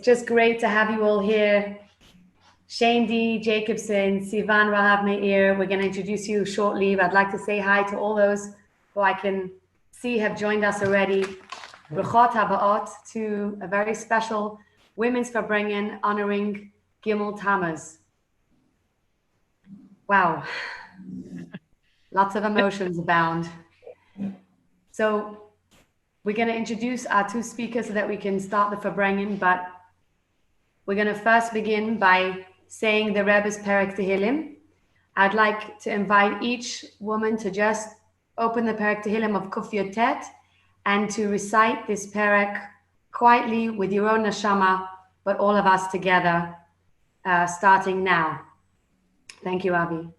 just great to have you all here. SHAINDY, JACOBSON, SIVAN, RAHAV-MEIR. We're going to introduce you shortly. I'd like to say hi to all those who I can see have joined us already. Brachot habaot to a very special Women's Farbengen honoring Gimmel Tammuz. Wow. Lots of emotions abound. So we're going to introduce our two speakers so that we can start the Farbengen, but we're going to first begin by saying the Rebbe's Perek Tehillim. I'd like to invite each woman to just open the Perek Tehillim of Kuf Yud Tet and to recite this Perek quietly with your own neshama, but all of us together, starting now. Thank you, Avi.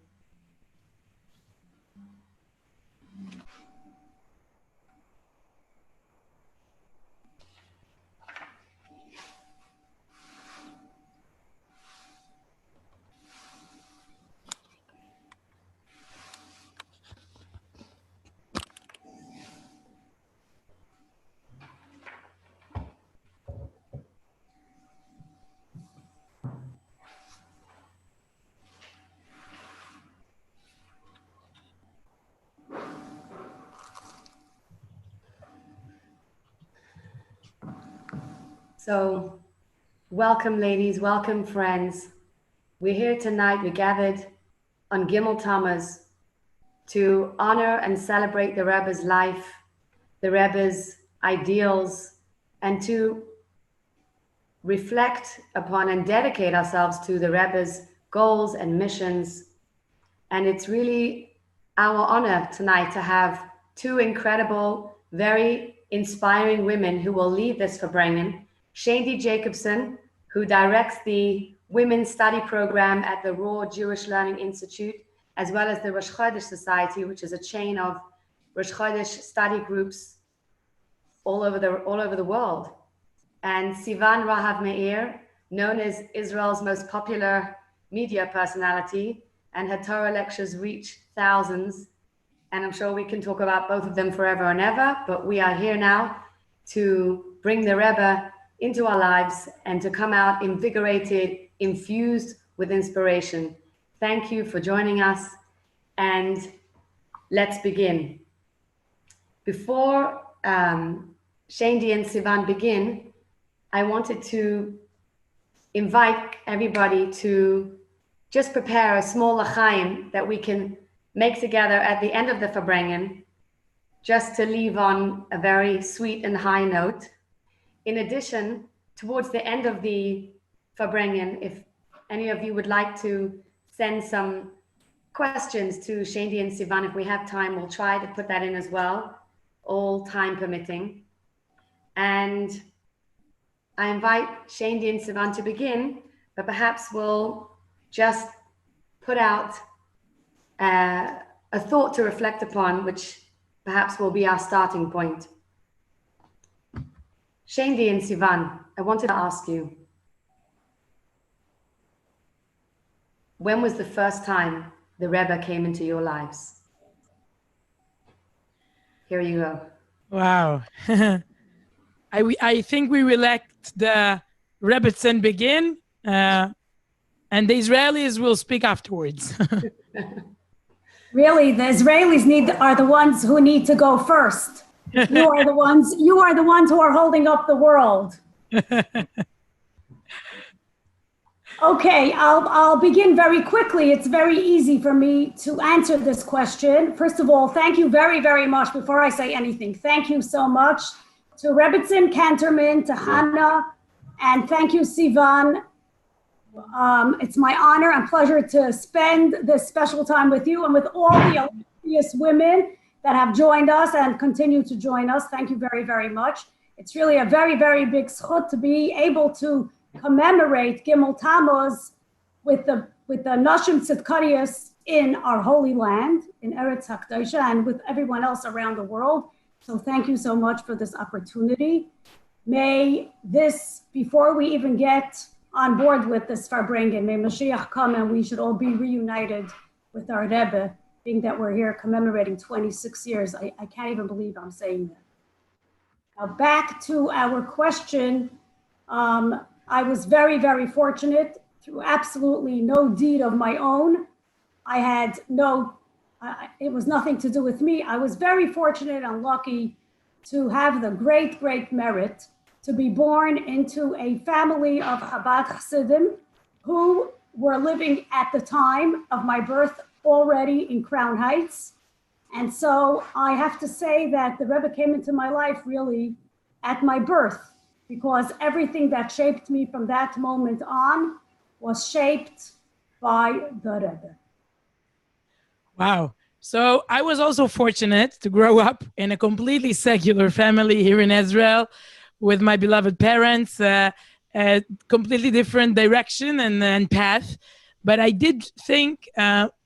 So, welcome ladies, welcome friends. We're here tonight, we gathered on Gimmel Tammuz to honor and celebrate the Rebbe's life, the Rebbe's ideals, and to reflect upon and dedicate ourselves to the Rebbe's goals and missions. And it's really our honor tonight to have two incredible, very inspiring women who will lead this Farbengen. SHAINDY JACOBSON, who directs the Women's Study Program at the Raw Jewish Learning Institute, as well as the Rosh Chodesh Society, which is a chain of Rosh Chodesh study groups all over the world. And SIVAN RAHAV-MEIR, known as Israel's most popular media personality, and her Torah lectures reach thousands. And I'm sure we can talk about both of them forever and ever, but we are here now to bring the Rebbe into our lives and to come out invigorated, infused with inspiration. Thank you for joining us, and let's begin. Before SHAINDY and SIVAN begin, I wanted to invite everybody to just prepare a small l'chaim that we can make together at the end of the Farbengen, just to leave on a very sweet and high note. In addition, towards the end of the Farbengen, if any of you would like to send some questions to SHAINDY and SIVAN, if we have time, we'll try to put that in as well, all time permitting. And I invite SHAINDY and SIVAN to begin, but perhaps we'll just put out a thought to reflect upon, which perhaps will be our starting point. SHAINDY and SIVAN, I wanted to ask you, when was the first time the Rebbe came into your lives? Here you go. Wow. I think we will let the Rebbetzin begin, and the Israelis will speak afterwards. Really, the Israelis are the ones who need to go first. You are the ones who are holding up the world. Okay, I'll begin very quickly. It's very easy for me to answer this question. First of all, thank you very, very much. Before I say anything, thank you so much to Rebbetzin, Cantorman, to Hannah, and thank you, SIVAN. It's my honor and pleasure to spend this special time with you and with all the illustrious women that have joined us and continue to join us. Thank you very, very much. It's really a very, very big zchut to be able to commemorate Gimmel Tammuz with the Nashim Tzidkarius in our holy land, in Eretz HaKdosha, and with everyone else around the world. So thank you so much for this opportunity. May this, before we even get on board with this Farbengen, may Mashiach come and we should all be reunited with our Rebbe, being that we're here commemorating 26 years. I can't even believe I'm saying that. Now back to our question. I was very, very fortunate through absolutely no deed of my own. I had it was nothing to do with me. I was very fortunate and lucky to have the great, great merit to be born into a family of Chabad Chassidim who were living at the time of my birth already in Crown Heights. And so I have to say that the Rebbe came into my life really at my birth, because everything that shaped me from that moment on was shaped by the Rebbe. Wow. So I was also fortunate to grow up in a completely secular family here in Israel with my beloved parents, a completely different direction and path. But I did think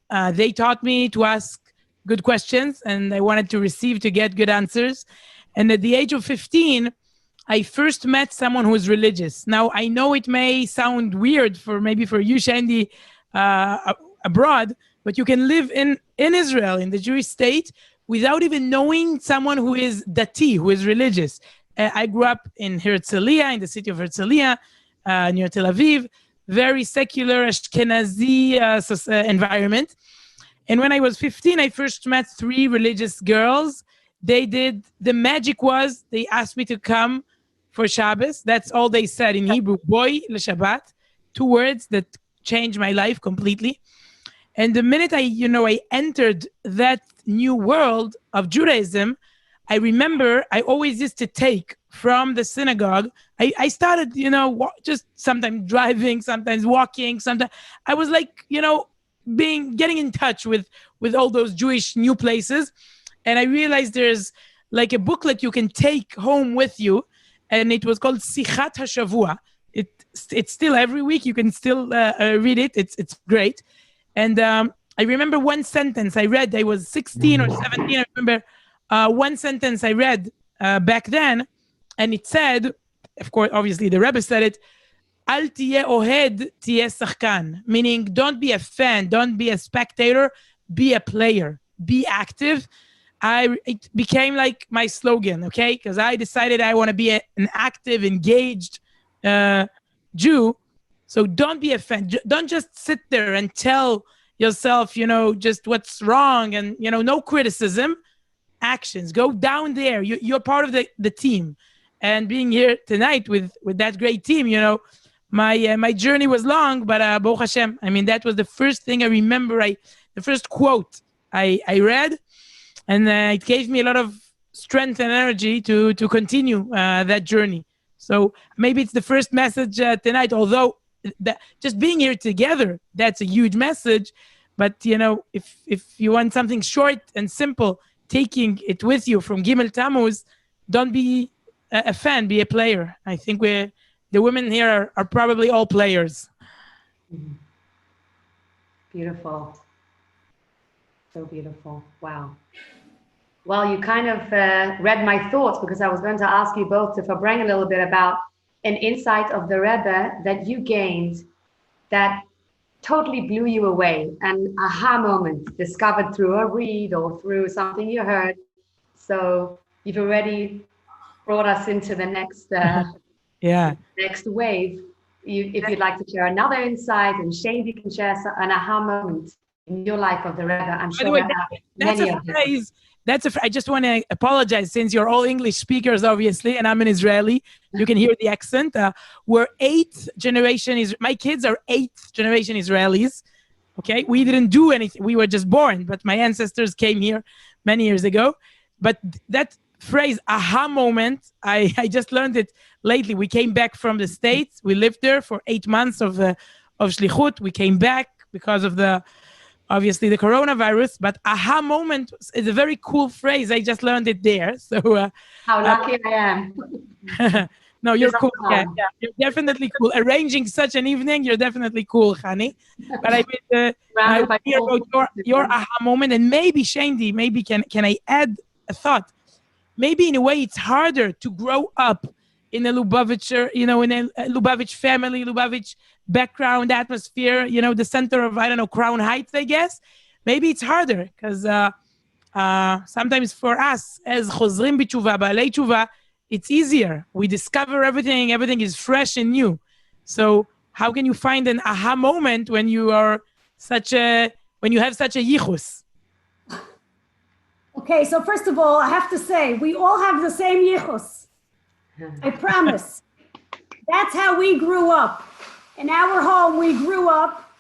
they taught me to ask good questions, and I wanted to get good answers. And at the age of 15, I first met someone who is religious. Now, I know it may sound weird for you, Shandy, abroad, but you can live in Israel, in the Jewish state, without even knowing someone who is dati, who is religious. I grew up in Herzliya, in the city of Herzliya, near Tel Aviv, very secular Ashkenazi environment. And when I was 15, I first met 3 religious girls. The magic was, they asked me to come for Shabbos. That's all they said in Hebrew, boy l'Shabbat, 2 words that changed my life completely. And the minute I entered that new world of Judaism, I remember I always used to take from the synagogue. I started, just sometimes driving, sometimes walking, sometimes I was like, getting in touch with all those Jewish new places. And I realized there's like a booklet you can take home with you, and it was called Sichat HaShavua. It's still every week. You can still read it. It's great. And I remember one sentence I read. I was 16 or 17. I remember one sentence I read back then, and it said, of course, obviously the Rebbe said it, Al tiyeh ohed, tiyeh sachkan, meaning don't be a fan, don't be a spectator, be a player, be active. It became like my slogan, okay? Because I decided I want to be an active, engaged Jew. So don't be a fan. Don't just sit there and tell yourself, just what's wrong and, no criticism. Actions. Go down there. You're part of the team. And being here tonight with that great team, my journey was long, but Baruch Hashem, that was the first thing I remember. The first quote I read, and it gave me a lot of strength and energy to continue that journey. So maybe it's the first message tonight, although just being here together, that's a huge message. But, if you want something short and simple, taking it with you from Gimmel Tammuz, don't be a fan, be a player. I think the women here are probably all players. Beautiful. So beautiful. Wow. Well, you kind of read my thoughts, because I was going to ask you both to Farbengen a little bit about an insight of the Rebbe that you gained that totally blew you away, an aha moment discovered through a read or through something you heard. So you've already brought us into the next next wave. If you'd like to share another insight, and Shandy can share an aha moment in your life of the Rebbe. I'm sure there are many of them. I just want to apologize, since you're all English speakers, obviously, and I'm an Israeli. You can hear the accent. We're 8th generation. My kids are 8th generation Israelis. Okay, we didn't do anything. We were just born, but my ancestors came here many years ago. But that phrase, aha moment, I just learned it lately. We came back from the States. We lived there for 8 months of shlichut. We came back because of obviously the coronavirus, but aha moment is a very cool phrase. I just learned it there. So how lucky I am. No, you're cool. Yeah, you're definitely cool. Arranging such an evening, you're definitely cool, Hani. But I hear about your aha moment, and maybe Shandy, maybe can I add a thought? Maybe in a way it's harder to grow up in a Lubavitcher, in a Lubavitch family, Lubavitch background, atmosphere, the center of, Crown Heights, I guess. Maybe it's harder because sometimes for us as Chozrim B'Tshuva, Ba'alei Tshuva, it's easier. We discover everything is fresh and new. So how can you find an aha moment when you are when you have such a yichus? Okay, so first of all, I have to say, we all have the same yichus. I promise. That's how we grew up. In our home, we grew up.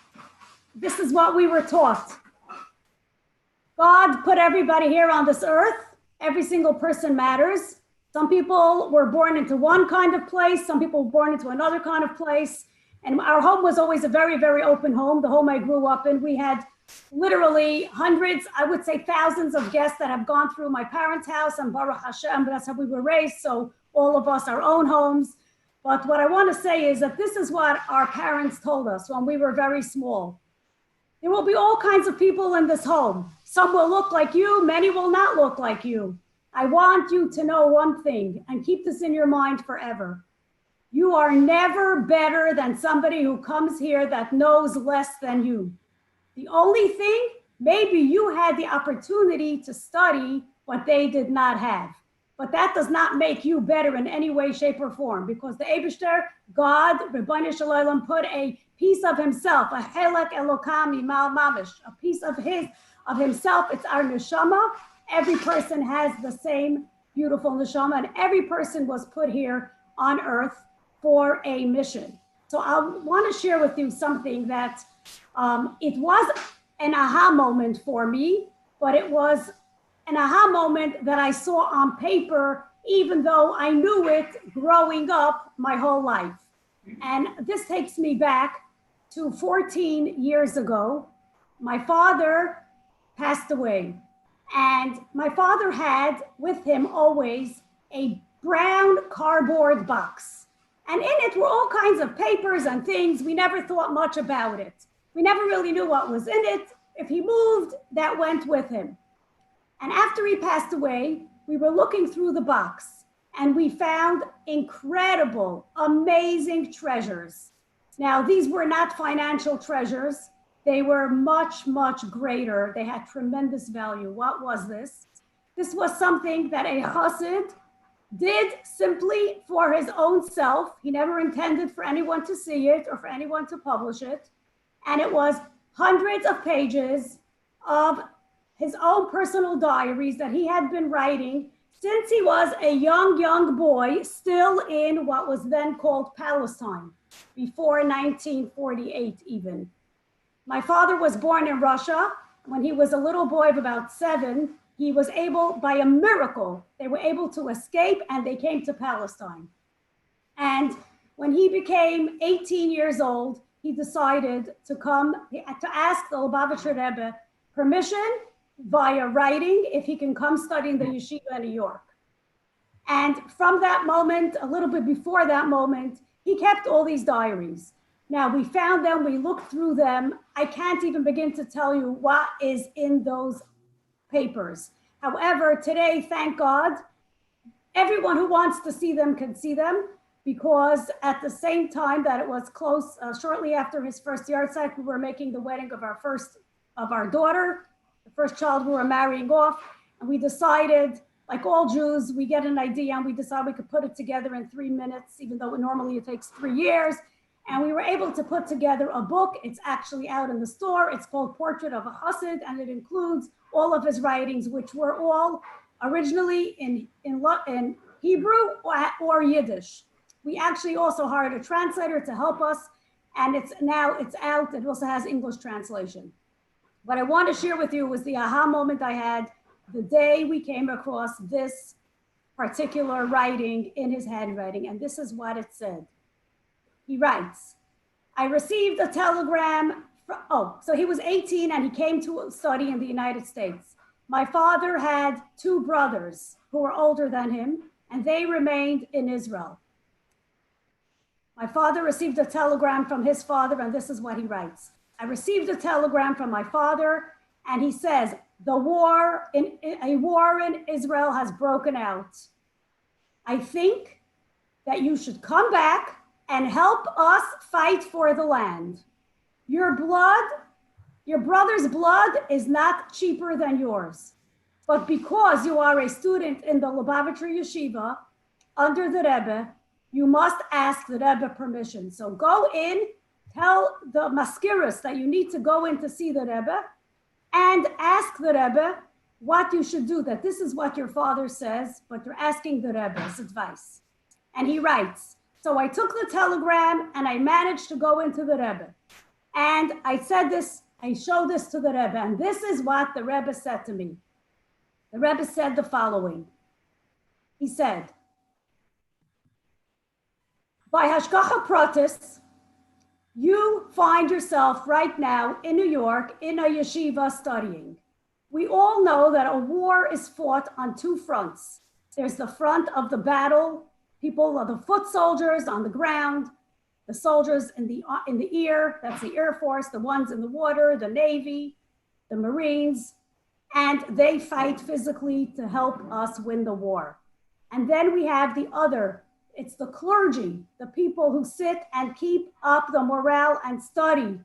This is what we were taught. God put everybody here on this earth. Every single person matters. Some people were born into one kind of place. Some people were born into another kind of place. And our home was always a very, very open home. The home I grew up in, we had literally hundreds, I would say thousands of guests that have gone through my parents' house, and Baruch Hashem, that's how we were raised. So all of us, our own homes. But what I want to say is that this is what our parents told us when we were very small. There will be all kinds of people in this home. Some will look like you, many will not look like you. I want you to know one thing and keep this in your mind forever. You are never better than somebody who comes here that knows less than you. The only thing, maybe you had the opportunity to study what they did not have. But that does not make you better in any way, shape, or form, because the Eibishter, God, Rebbeinu Shalom, put a piece of himself, a helek elokami mal mamish, a piece of himself. It's our neshama. Every person has the same beautiful neshama, and every person was put here on earth for a mission. So I want to share with you something that it was an aha moment for me, but it was an aha moment that I saw on paper, even though I knew it growing up my whole life. And this takes me back to 14 years ago. My father passed away, and my father had with him always a brown cardboard box. And in it were all kinds of papers and things. We never thought much about it. We never really knew what was in it. If he moved, that went with him. And after he passed away, we were looking through the box and we found incredible, amazing treasures. Now, these were not financial treasures. They were much, much greater. They had tremendous value. What was this? This was something that a chassid did simply for his own self. He never intended for anyone to see it or for anyone to publish it. And it was hundreds of pages of his own personal diaries that he had been writing since he was a young boy, still in what was then called Palestine, before 1948 even. My father was born in Russia. When he was a little boy of about 7, he was able, by a miracle, they were able to escape and they came to Palestine. And when he became 18 years old, he decided to ask the Lubavitcher Rebbe permission via writing if he can come study in the yeshiva in New York. And from that moment, a little bit before that moment, he kept all these diaries. Now we found them, we looked through them. I can't even begin to tell you what is in those papers. However, today, thank God, everyone who wants to see them can see them, because at the same time that it was close, shortly after his first YAHRZEIT, we were making the wedding of our daughter, the first child we were marrying off. And we decided, like all Jews, we get an idea and we decide we could put it together in 3 minutes, even though normally it takes 3 years. And we were able to put together a book. It's actually out in the store. It's called Portrait of a Chassid, and it includes all of his writings, which were all originally in Hebrew or Yiddish. We actually also hired a translator to help us, and it's out. It also has English translation. What I want to share with you was the aha moment I had the day we came across this particular writing in his handwriting, and this is what it said. He writes, I received a telegram. So he was 18 and he came to study in the United States. My father had 2 brothers who were older than him, and they remained in Israel. My father received a telegram from his father, and this is what he writes. I received a telegram from my father, and he says, a war in Israel has broken out. I think that you should come back and help us fight for the land. Your brother's blood is not cheaper than yours. But because you are a student in the Lubavitcher Yeshiva under the Rebbe, you must ask the Rebbe permission. So go in, tell the maskiras that you need to go in to see the Rebbe, and ask the Rebbe what you should do, that this is what your father says, but you're asking the Rebbe's advice. And he writes, so I took the telegram and I managed to go into the Rebbe. And I said this, I showed this to the Rebbe, and this is what the Rebbe said to me. The Rebbe said the following. He said, by Hashgacha Pratis, you find yourself right now in New York in a yeshiva studying. We all know that a war is fought on two fronts. There's the front of the battle, people are the foot soldiers on the ground, the soldiers in the air, that's the Air Force, the ones in the water, the Navy, the Marines, and they fight physically to help us win the war. And then we have the other, it's the clergy, the people who sit and keep up the morale and study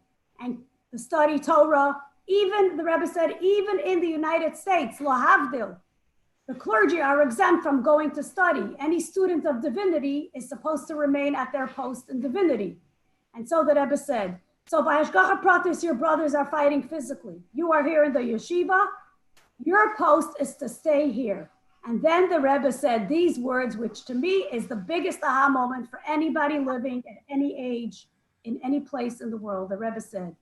Torah. Even, the Rebbe said, even in the United States, lahavdil, the clergy are exempt from going to study. Any student of divinity is supposed to remain at their post in divinity. And so the Rebbe said, so by Hashgacha Pratis, your brothers are fighting physically. You are here in the yeshiva. Your post is to stay here. And then the Rebbe said these words, which to me is the biggest aha moment for anybody living at any age, in any place in the world. The Rebbe said,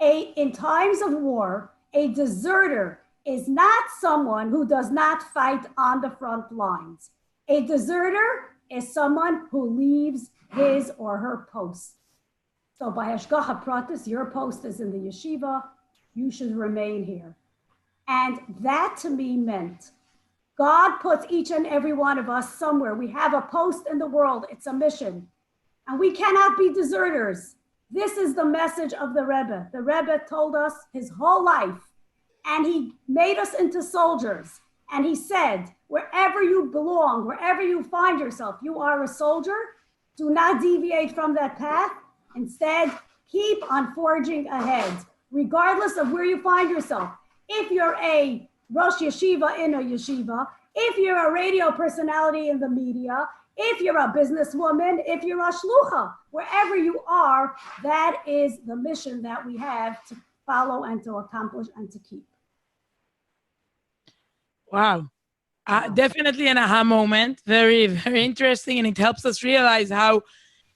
in times of war, a deserter is not someone who does not fight on the front lines. A deserter is someone who leaves his or her post. So by Hashgacha Pratis, your post is in the yeshiva, you should remain here. And that to me meant God puts each and every one of us somewhere. We have a post in the world, it's a mission. And we cannot be deserters. This is the message of the Rebbe. The Rebbe told us his whole life, and he made us into soldiers. And he said, wherever you belong, wherever you find yourself, you are a soldier. Do not deviate from that path. Instead, keep on forging ahead, regardless of where you find yourself. If you're a Rosh Yeshiva in a yeshiva, if you're a radio personality in the media, if you're a businesswoman, if you're a shlucha, wherever you are, that is the mission that we have to follow and to accomplish and to keep. Wow. Definitely an aha moment. Very, very interesting. And it helps us realize how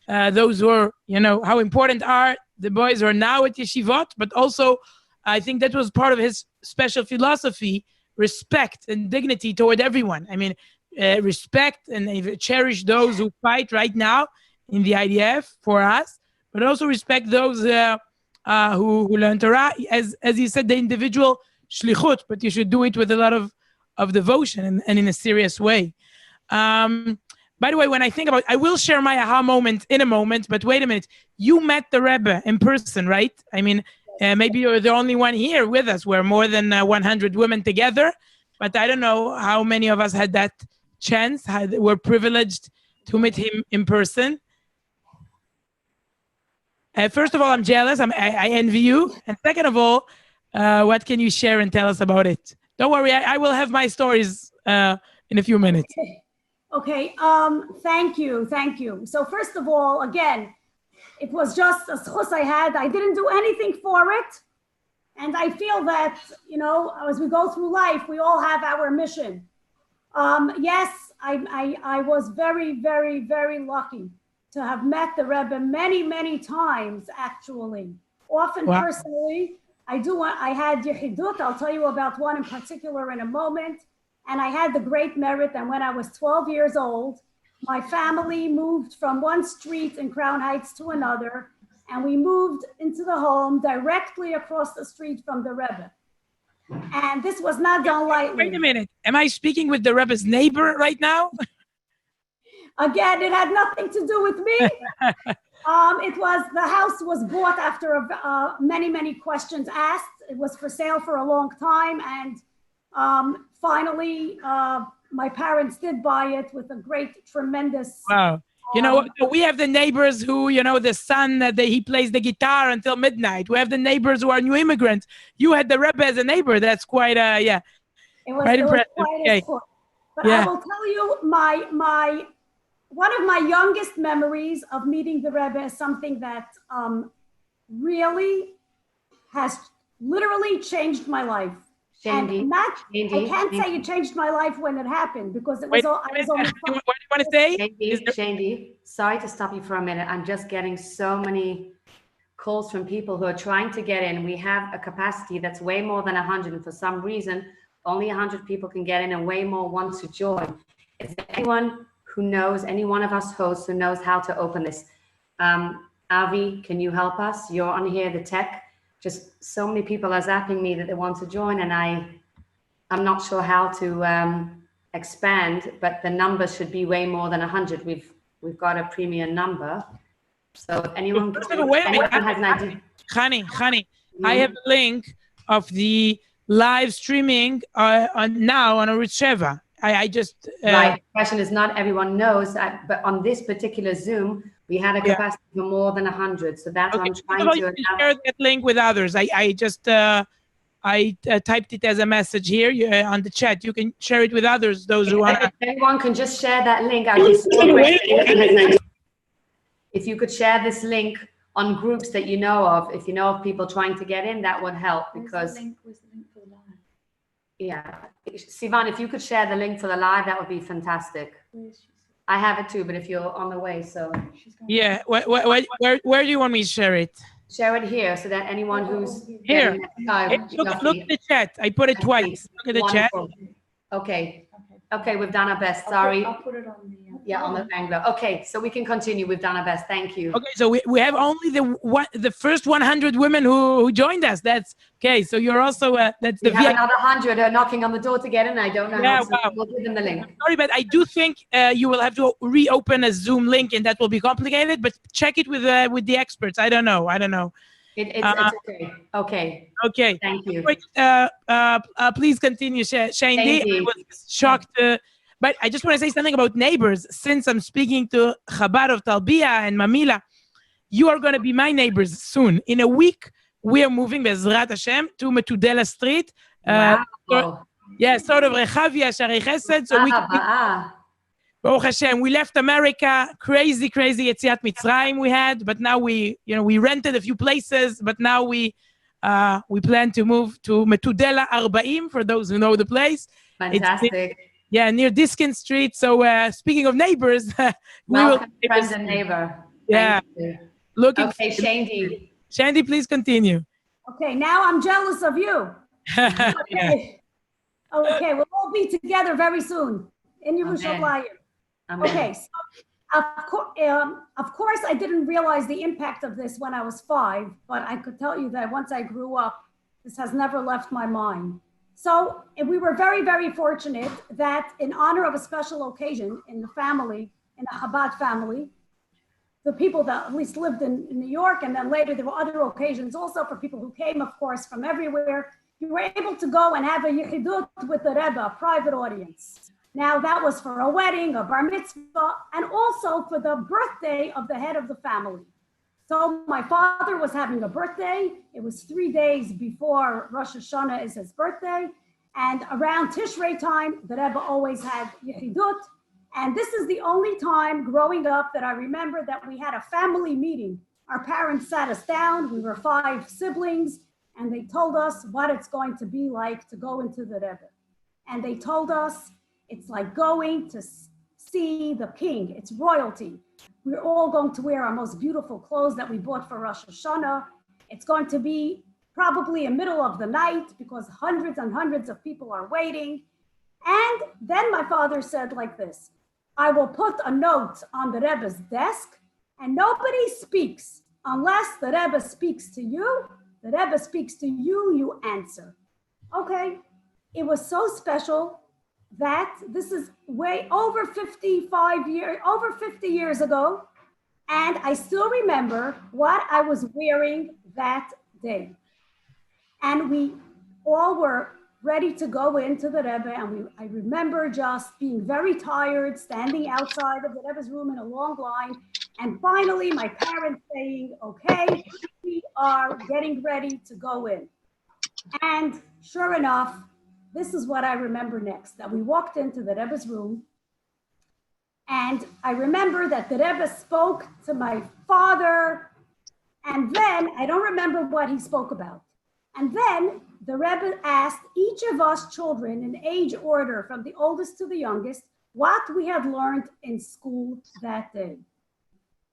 those were, how important are the boys who are now at yeshivot, but also I think that was part of his special philosophy, respect and dignity toward everyone. I mean, respect and cherish those who fight right now in the IDF for us, but also respect those who learn Torah, as you said, the individual shlichut, but you should do it with a lot of devotion and in a serious way. By the way, when I think about, I will share my aha moment in a moment, but wait a minute, you met the Rebbe in person, right? I mean, maybe you're the only one here with us. We're more than 100 women together, but I don't know how many of us had that chance, were privileged to meet him in person. First of all, I'm jealous. I envy you. And second of all, what can you share and tell us about it? Don't worry, I will have my stories in a few minutes. Okay. Thank you. So first of all, again, it was just a zchus I had. I didn't do anything for it. And I feel that, as we go through life, we all have our mission. Yes, I was very, very, very lucky to have met the Rebbe many, many times, actually. Often personally, I had yechidut. I'll tell you about one in particular in a moment. And I had the great merit that when I was 12 years old, my family moved from one street in Crown Heights to another, and we moved into the home directly across the street from the Rebbe. And this was not done lightly. Wait a minute. Am I speaking with the Rebbe's neighbor right now? Again, it had nothing to do with me. The house was bought after many, many questions asked. It was for sale for a long time. And finally, my parents did buy it with a great, tremendous. Wow. We have the neighbors who, the son, he plays the guitar until midnight. We have the neighbors who are new immigrants. You had the Rebbe as a neighbor. That's quite, It was quite impressive. Quite okay. But I will tell you, one of my youngest memories of meeting the Rebbe is something that really has literally changed my life. Shandy, And not, Shandy, I can't Shandy. say it changed my life when it happened because it Wait, was all, I was only what do you want to say? Shandy, sorry to stop you for a minute. I'm just getting so many calls from people who are trying to get in. We have a capacity that's way more than 100, and for some reason, only 100 people can get in and way more want to join. Is there anyone who knows, any one of us hosts who knows how to open this? Avi, can you help us? You're on here, the tech. Just so many people are zapping me that they want to join, and I'm not sure how to expand, but the number should be way more than 100. We've got a premium number. So if anyone, has an idea. Honey, I have a link of the live streaming now on Arutz Sheva. I just right. The question is, not everyone knows, but on this particular Zoom, we had a capacity for more than 100. So that's what I'm trying to share that link with others. I just typed it as a message here on the chat. You can share it with others. Those who want. If anyone can just share that link, I'd be so grateful. If you could share this link on groups that you know of, if you know of people trying to get in, that would help because. Where's the link for the live? Yeah, Sivan, if you could share the link for the live, that would be fantastic. I have it too, but if you're on the way, so. Yeah, where do you want me to share it? Share it here so that anyone who's here. Look at the chat. I put it twice. Look at the chat. Okay, we've done our best. Sorry. I'll put it on the. On the Bangalore. Okay, so we can continue. We've done our best. Thank you. Okay, so we have only the first 100 women who joined us. That's okay. So you're also that's the. We have another 100 who are knocking on the door to get in. I don't know. Yeah, how, so we'll give them the link. Sorry, but I do think you will have to reopen a Zoom link, and that will be complicated. But check it with the experts. I don't know. It's okay. Okay. Thank you. Please continue, Shaindy. I was shocked. But I just want to say something about neighbors. Since I'm speaking to Chabad of Talbia and Mamila, you are going to be my neighbors soon. In a week, we are moving, Bezrat Hashem, to Metudela Street. Wow. Sort of Rehavia, Shari Chesed. So Baruch Hashem, we left America, crazy Yetziat Mitzrayim we had, but now we rented a few places, but now we plan to move to Metudela Arbaim, for those who know the place. Fantastic. Near Diskin Street. So speaking of neighbors, welcome, friend and neighbor. Yeah. Okay, Shandy. Shandy, please continue. Okay, now I'm jealous of you. Okay, we'll all be together very soon in Yerushalayim. Okay, so of course I didn't realize the impact of this when I was 5, but I could tell you that once I grew up, this has never left my mind. So we were very fortunate that in honor of a special occasion in the family, in the Chabad family, the people that at least lived in New York, and then later there were other occasions also for people who came, of course, from everywhere. You were able to go and have a yichidut with the Rebbe, a private audience. Now that was for a wedding, a bar mitzvah, and also for the birthday of the head of the family. So my father was having a birthday. It was 3 days before Rosh Hashanah is his birthday. And around Tishrei time, the Rebbe always had yichidut. And this is the only time growing up that I remember that we had a family meeting. Our parents sat us down. We were 5 siblings, and they told us what it's going to be like to go into the Rebbe. And they told us it's like going to see the king. It's royalty. We're all going to wear our most beautiful clothes that we bought for Rosh Hashanah. It's going to be probably in the middle of the night because hundreds and hundreds of people are waiting. And then my father said like this, I will put a note on the Rebbe's desk and nobody speaks unless the Rebbe speaks to you. The Rebbe speaks to you, you answer. Okay, it was so special that this is way over 50 years ago. And I still remember what I was wearing that day. And we all were ready to go into the Rebbe. And I remember just being very tired, standing outside of the Rebbe's room in a long line. And finally, my parents saying, okay, we are getting ready to go in. And sure enough, this is what I remember next, that we walked into the Rebbe's room And I remember that the Rebbe spoke to my father, and then I don't remember what he spoke about. And then the Rebbe asked each of us children in age order from the oldest to the youngest what we had learned in school that day.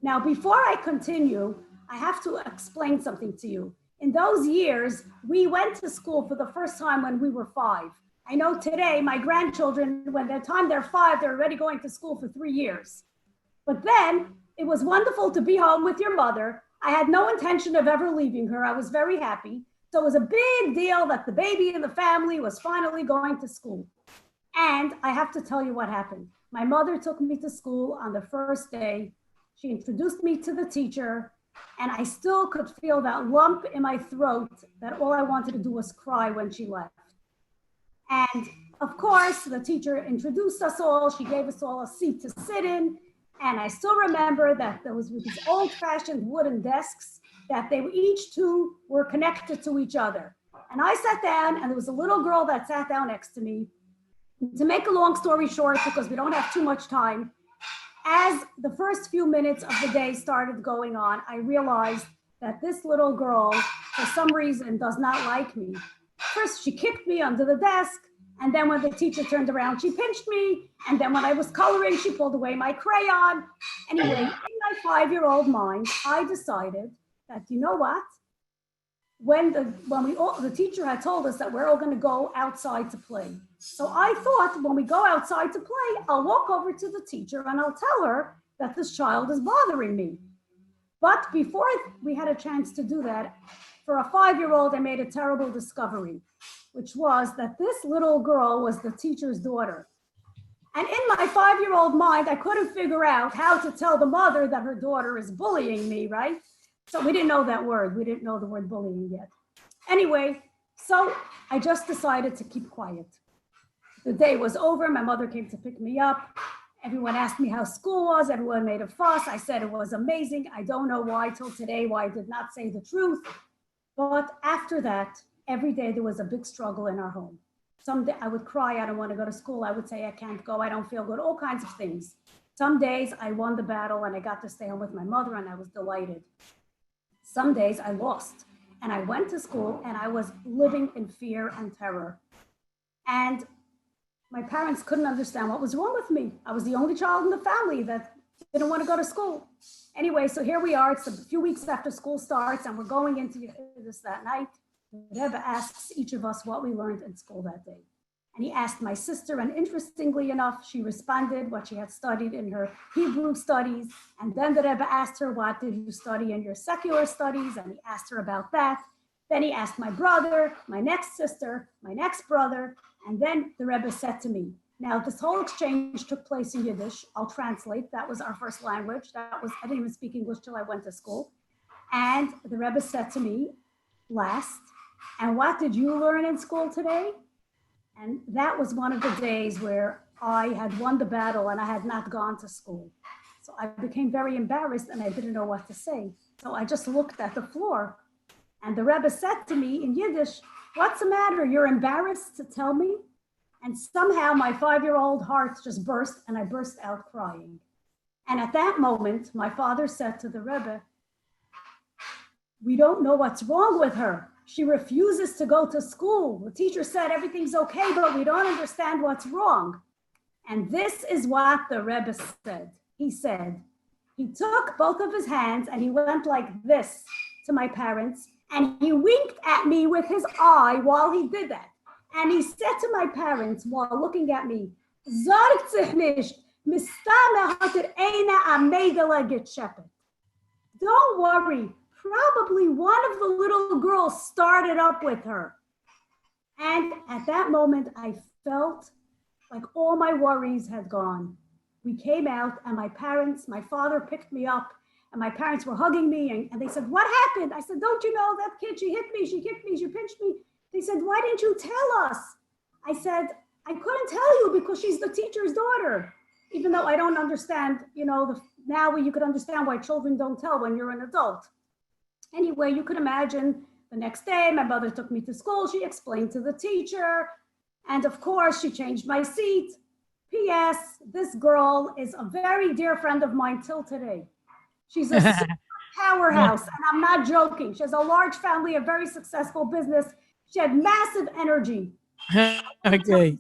Now, before I continue, I have to explain something to you. In those years, we went to school for the first time when we were 5. I know today my grandchildren, when they're 5, they're already going to school for 3 years. But then it was wonderful to be home with your mother. I had no intention of ever leaving her. I was very happy. So it was a big deal that the baby in the family was finally going to school. And I have to tell you what happened. My mother took me to school on the first day. She introduced me to the teacher, and I still could feel that lump in my throat that all I wanted to do was cry when she left. And of course, the teacher introduced us all. She gave us all a seat to sit in. And I still remember that there was these old-fashioned wooden desks that they were each two were connected to each other. And I sat down, and there was a little girl that sat down next to me. To make a long story short, because we don't have too much time, as the first few minutes of the day started going on, I realized that this little girl, for some reason, does not like me. First, she kicked me under the desk, and then when the teacher turned around, she pinched me, and then when I was coloring, she pulled away my crayon. Anyway, in my 5-year-old mind, I decided that, you know what? When the teacher had told us that we're all going to go outside to play. So I thought when we go outside to play, I'll walk over to the teacher and I'll tell her that this child is bothering me. But before we had a chance to do that, for a 5-year-old, I made a terrible discovery, which was that this little girl was the teacher's daughter. And in my 5-year-old mind, I couldn't figure out how to tell the mother that her daughter is bullying me, right? So we didn't know that word. We didn't know the word bullying yet. Anyway, so I just decided to keep quiet. The day was over. My mother came to pick me up. Everyone asked me how school was. Everyone made a fuss. I said it was amazing. I don't know why till today, why I did not say the truth. But after that, every day there was a big struggle in our home. Some day I would cry, I don't want to go to school. I would say, I can't go, I don't feel good, all kinds of things. Some days I won the battle and I got to stay home with my mother and I was delighted. Some days I lost and I went to school and I was living in fear and terror. And my parents couldn't understand what was wrong with me. I was the only child in the family that didn't want to go to school. Anyway, so here we are. It's a few weeks after school starts and we're going into this that night. The Rebbe asks each of us what we learned in school that day. And he asked my sister, and interestingly enough, she responded what she had studied in her Hebrew studies. And then the Rebbe asked her, what did you study in your secular studies? And he asked her about that. Then he asked my brother, my next sister, my next brother. And then the Rebbe said to me, now this whole exchange took place in Yiddish. I'll translate. That was our first language. I didn't even speak English till I went to school. And the Rebbe said to me last, and what did you learn in school today? And that was one of the days where I had won the battle and I had not gone to school. So I became very embarrassed and I didn't know what to say. So I just looked at the floor and the Rebbe said to me in Yiddish, what's the matter? You're embarrassed to tell me? And somehow my 5-year-old heart just burst and I burst out crying. And at that moment, my father said to the Rebbe, we don't know what's wrong with her. She refuses to go to school. The teacher said everything's okay, but we don't understand what's wrong. And this is what the Rebbe said. He said, he took both of his hands and he went like this to my parents and he winked at me with his eye while he did that. And he said to my parents while looking at me, Sorgt sich nicht, Mistana hat eine Amegala gecheppet. Don't worry. Probably one of the little girls started up with her. And at that moment, I felt like all my worries had gone. We came out and my father picked me up and my parents were hugging me and they said, what happened? I said, don't you know that kid, she hit me, she kicked me, she pinched me. They said, why didn't you tell us? I said, I couldn't tell you because she's the teacher's daughter. Even though I don't understand, now you could understand why children don't tell when you're an adult. Anyway, you could imagine the next day, my mother took me to school. She explained to the teacher. And of course, she changed my seat. P.S. This girl is a very dear friend of mine till today. She's a super powerhouse, and I'm not joking. She has a large family, a very successful business. She had massive energy. Okay.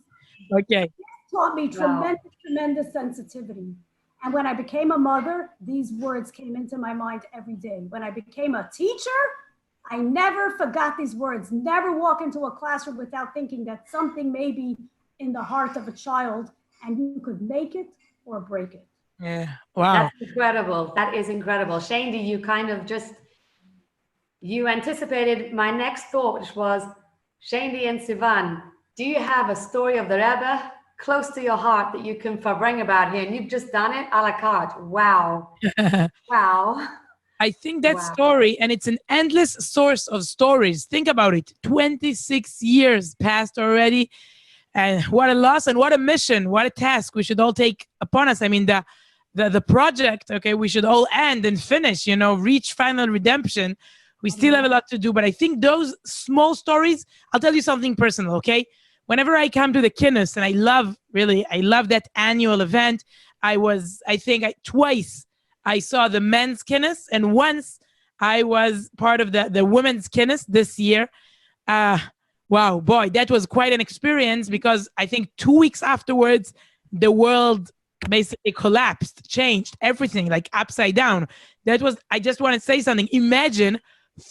Taught me Wow. tremendous sensitivity. And when I became a mother, these words came into my mind every day. When I became a teacher, I never forgot these words. Never walk into a classroom without thinking that something may be in the heart of a child and you could make it or break it. Yeah. Wow. That's incredible. That is incredible. Shaindy, you kind of just, you anticipated my next thought, which was, Shaindy and Sivan, do you have a story of the Rebbe close to your heart that you can Farbengen about here? And you've just done it a la carte. Wow. Wow. I think that Wow. story, and it's an endless source of stories. Think about it. 26 years passed already. And what a loss and what a mission, what a task we should all take upon us. I mean, the project, okay, we should all end and finish, reach final redemption. We still have a lot to do, but I think those small stories, I'll tell you something personal, okay? Whenever I come to the Kinus, and I love that annual event, twice I saw the men's Kinus, and once I was part of the women's Kinus this year. Wow, boy, that was quite an experience, because I think 2 weeks afterwards, the world basically collapsed, changed everything, like upside down. I just want to say something. Imagine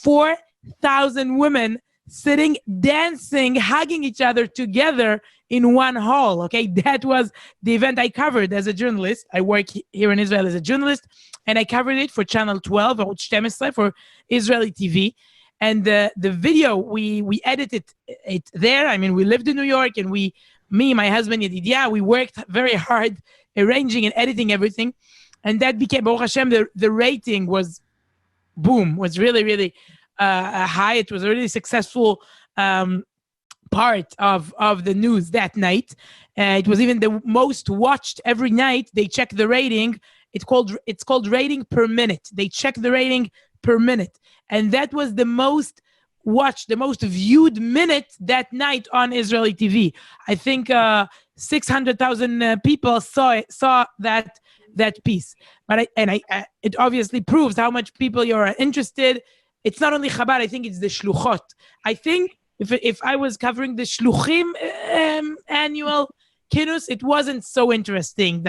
4,000 women sitting, dancing, hugging each other together in one hall. Okay, that was the event I covered as a journalist. I work here in Israel as a journalist, and I covered it for Channel 12 or 12 for Israeli TV. And the video, we edited it there. I mean, we lived in New York, and me, my husband Yedidia, we worked very hard arranging and editing everything. And that became, Baruch Hashem, the rating was boom, was really, really high. It was a really successful part of the news that night. It was even the most watched every night. They check the rating. It's called rating per minute. They check the rating per minute. And that was the most watched, the most viewed minute that night on Israeli TV. I think 600,000 people saw that piece. But it obviously proves how much people you're interested. It's not only Chabad, I think it's the Shluchot. I think if I was covering the Shluchim annual Kinus, it wasn't so interesting.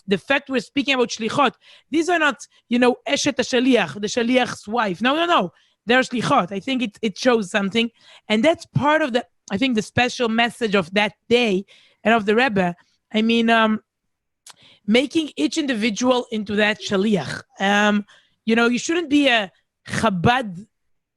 The fact we're speaking about Shlichot, these are not, Eshet HaShaliach, the Shaliach's wife. No. They're Shlichot. I think it shows something. And that's part of the special message of that day and of the Rebbe. I mean, making each individual into that Shaliach. You shouldn't be a Chabad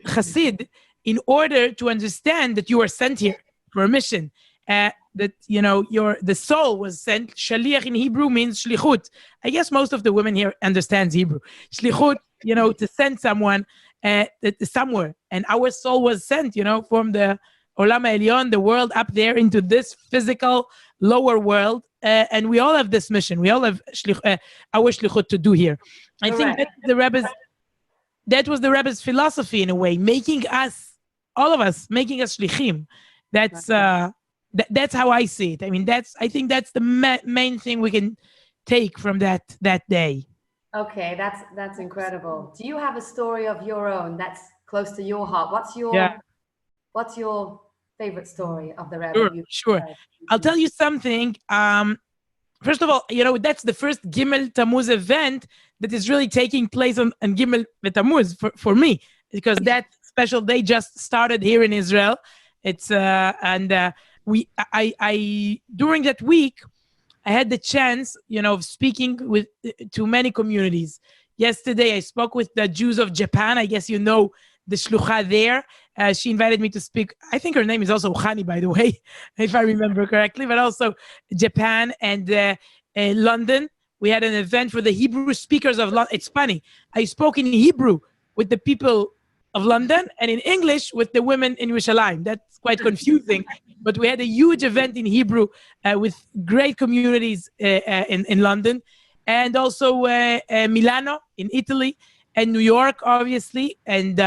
Chassid in order to understand that you are sent here for a mission. That the soul was sent. Shaliach in Hebrew means shlichut. I guess most of the women here understands Hebrew. Shlichut, to send someone somewhere, and our soul was sent, from the Olam Elyon, the world up there, into this physical lower world, and we all have this mission. We all have our shlichut to do here. I think that was the Rebbe's philosophy in a way, making us, all of us, making us shlichim. That's how I see it. I mean, I think that's the main thing we can take from that day. Okay, that's incredible. Do you have a story of your own that's close to your heart? What's your favorite story of the Rebbe? Sure. I'll tell you something. First of all, that's the first Gimmel Tammuz event that is really taking place on Gimmel Tammuz for me, because that special day just started here in Israel. It's during that week, I had the chance, of speaking to many communities. Yesterday, I spoke with the Jews of Japan. I guess the shlucha there. She invited me to speak. I think her name is also Khani, by the way, if I remember correctly, but also Japan and London. We had an event for the Hebrew speakers of London. It's funny. I spoke in Hebrew with the people of London and in English with the women in Yerushalayim. That's quite confusing, but we had a huge event in Hebrew with great communities in London, and also Milano in Italy, and New York, obviously. And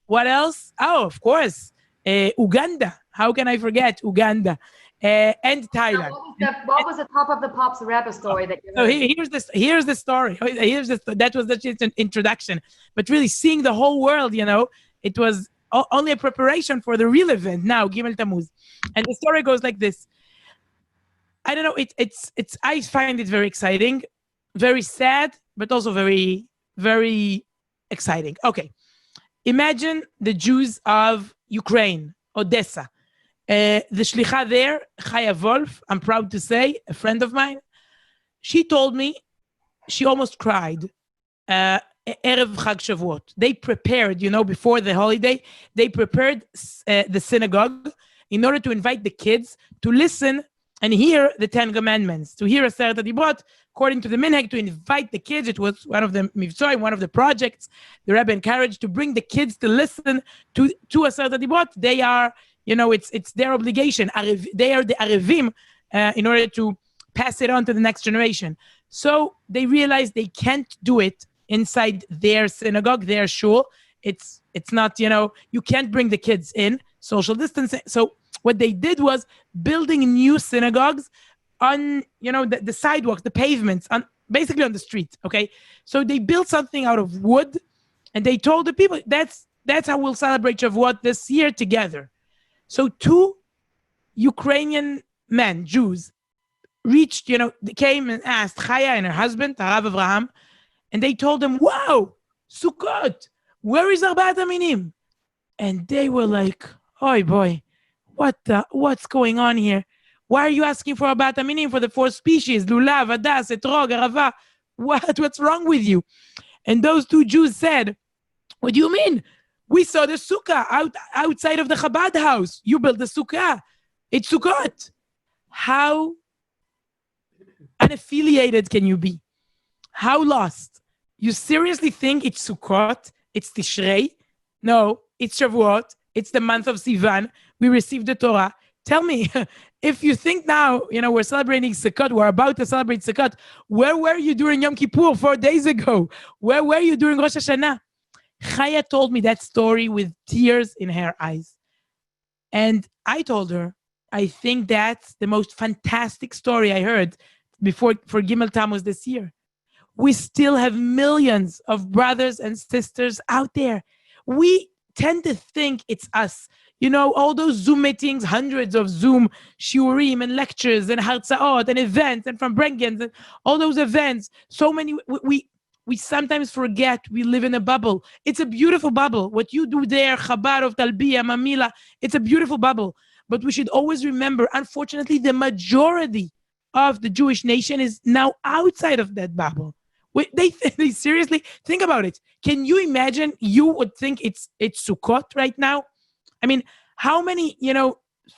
what else? Oh, of course, Uganda. How can I forget Uganda? and Thailand. Now, what was the top of the pops Rebbe story that you So heard? here's the story. That was just an introduction. But really seeing the whole world, it was only a preparation for the real event now, Gimmel Tammuz. And the story goes like this. I don't know, it's I find it very exciting, very sad, but also very, very exciting. Okay. Imagine the Jews of Ukraine, Odessa. The shlicha there, Chaya Wolf, I'm proud to say, a friend of mine, she told me she almost cried. Erev Chag Shavuot. They prepared, before the holiday, they prepared the synagogue in order to invite the kids to listen and hear the 10 Commandments, to hear Aseret HaDibrot, according to the minhag, to invite the kids. It was one of the mivtzoim, one of the projects the Rebbe encouraged to bring the kids to listen to Aseret HaDibrot. They are, it's their obligation. They are the arevim in order to pass it on to the next generation. So they realized they can't do it inside their synagogue, their shul. It's not, you can't bring the kids in, social distancing. So what they did was building new synagogues on, the sidewalks, the pavements, basically on the street, okay? So they built something out of wood, and they told the people, that's how we'll celebrate Shavuot this year together. So 2 Ukrainian men, Jews, reached, they came and asked Chaya and her husband, Harav Avraham, and they told them, wow, Sukkot, where is Arbat Aminim? And they were like, oh boy, what's going on here? Why are you asking for Arbat Aminim for the 4 species? Lulav, Adas, Etrog, Arava. What's wrong with you? And those 2 Jews said, what do you mean? We saw the sukkah outside of the Chabad house. You built the sukkah. It's Sukkot. How unaffiliated can you be? How lost? You seriously think it's Sukkot? It's Tishrei? No, it's Shavuot. It's the month of Sivan. We received the Torah. Tell me, if you think now, we're celebrating Sukkot, we're about to celebrate Sukkot, where were you during Yom Kippur 4 days ago? Where were you during Rosh Hashanah? Chaya told me that story with tears in her eyes. And I told her, I think that's the most fantastic story I heard for Gimmel Tammuz this year. We still have millions of brothers and sisters out there. We tend to think it's us. All those Zoom meetings, hundreds of Zoom shiurim and lectures and harzaot and events and Farbengen and all those events. So many, we sometimes forget we live in a bubble. It's a beautiful bubble. What you do there, Chabad of Talbiya, Mamila, it's a beautiful bubble. But we should always remember, unfortunately, the majority of the Jewish nation is now outside of that bubble. They seriously think about it. Can you imagine? You would think it's Sukkot right now. I mean, how many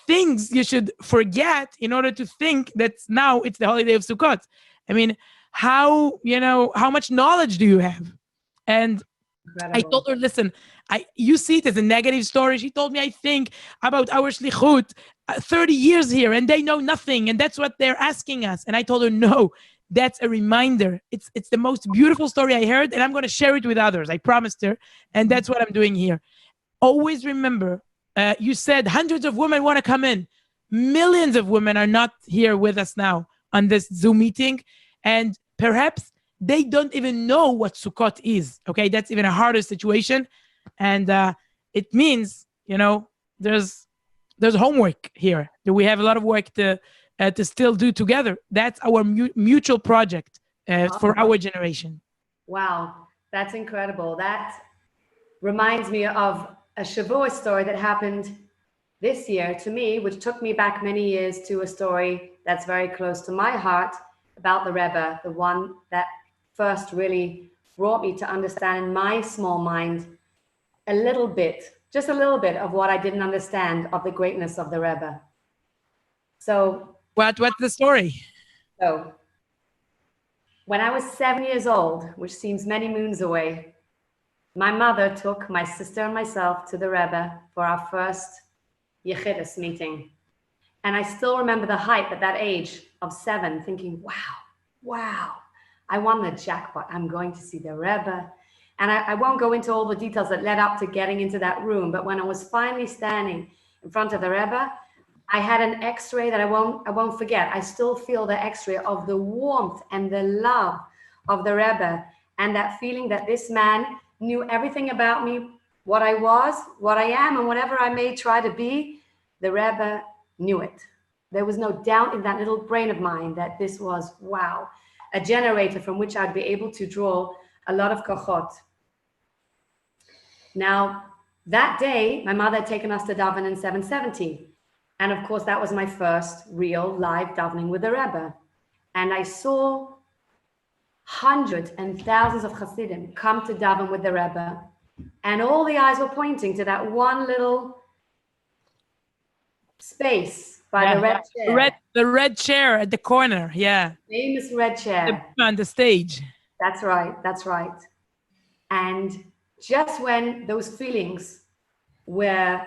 things you should forget in order to think that now it's the holiday of Sukkot? I mean, how much knowledge do you have? And incredible. I told her, listen, you see it as a negative story. She told me, I think about our shlichut, 30 years here, and they know nothing, and that's what they're asking us. And I told her, no. That's a reminder. It's the most beautiful story I heard, and I'm going to share it with others. I promised her, and that's what I'm doing here. Always remember, you said hundreds of women want to come in. Millions of women are not here with us now on this Zoom meeting, and perhaps they don't even know what Sukkot is. Okay, that's even a harder situation, and it means there's homework here. That we have a lot of work to still do together. That's our mutual project for our generation. Wow, that's incredible. That reminds me of a Shavuot story that happened this year to me, which took me back many years to a story that's very close to my heart about the Rebbe, the one that first really brought me to understand in my small mind just a little bit of what I didn't understand of the greatness of the Rebbe. So what's the story? So when I was 7 years old, which seems many moons away, my mother took my sister and myself to the Rebbe for our first Yechidus meeting. And I still remember the hype at that age of 7, thinking, wow, I won the jackpot. I'm going to see the Rebbe. And I won't go into all the details that led up to getting into that room, but when I was finally standing in front of the Rebbe, I had an X-ray that I won't forget. I still feel the X-ray of the warmth and the love of the Rebbe, and that feeling that this man knew everything about me, what I was, what I am, and whatever I may try to be. The Rebbe knew it. There was no doubt in that little brain of mine that this was, wow, a generator from which I'd be able to draw a lot of kochot. Now, that day, my mother had taken us to daven in 770. And of course, that was my first real live davening with the Rebbe. And I saw hundreds and thousands of Hasidim come to daven with the Rebbe. And all the eyes were pointing to that one little space by the red chair. The red chair at the corner, yeah. Famous red chair. On the stage. That's right, that's right. And just when those feelings were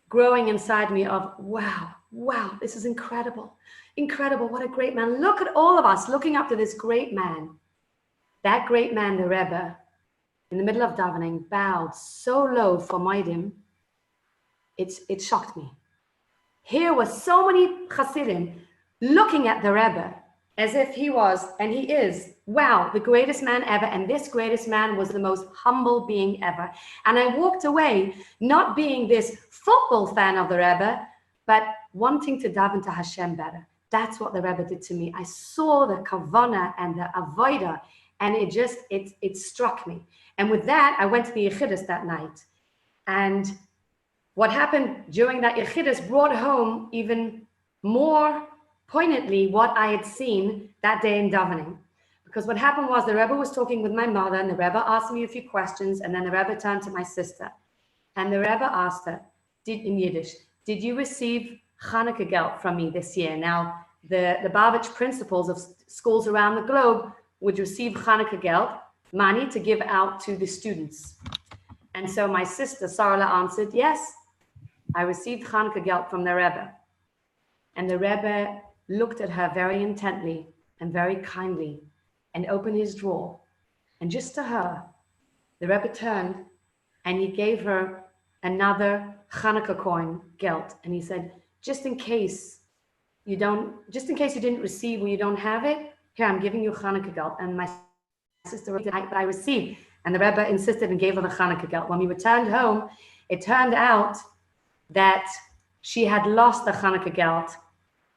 growing inside me of, wow, this is incredible, incredible, what a great man. Look at all of us looking up to this great man. That great man, the Rebbe, in the middle of davening, bowed so low for Moedim, it shocked me. Here were so many Hasidim looking at the Rebbe as if he was, and he is, wow, the greatest man ever. And this greatest man was the most humble being ever. And I walked away not being this football fan of the Rebbe, but wanting to daven to Hashem better. That's what the Rebbe did to me. I saw the kavanah and the avodah, and it struck me. And with that, I went to the Yechidus that night. And what happened during that Yechidus brought home even more poignantly what I had seen that day in davening. Because what happened was the Rebbe was talking with my mother, and the Rebbe asked me a few questions, and then the Rebbe turned to my sister. And the Rebbe asked her, in Yiddish, did you receive Chanukah geld from me this year? Now, the Lubavitch principals of schools around the globe would receive Chanukah geld, money to give out to the students. And so my sister, Sarla, answered, yes, I received Chanukah geld from the Rebbe. And the Rebbe looked at her very intently and very kindly and opened his drawer. And just to her, the Rebbe turned and he gave her another Chanukah coin, geld. And he said, just in case you didn't receive or you don't have it, here, I'm giving you Chanukah geld. And my sister said, but I received. And the Rebbe insisted and gave her the Chanukah geld. When we returned home, it turned out that she had lost the Chanukah geld.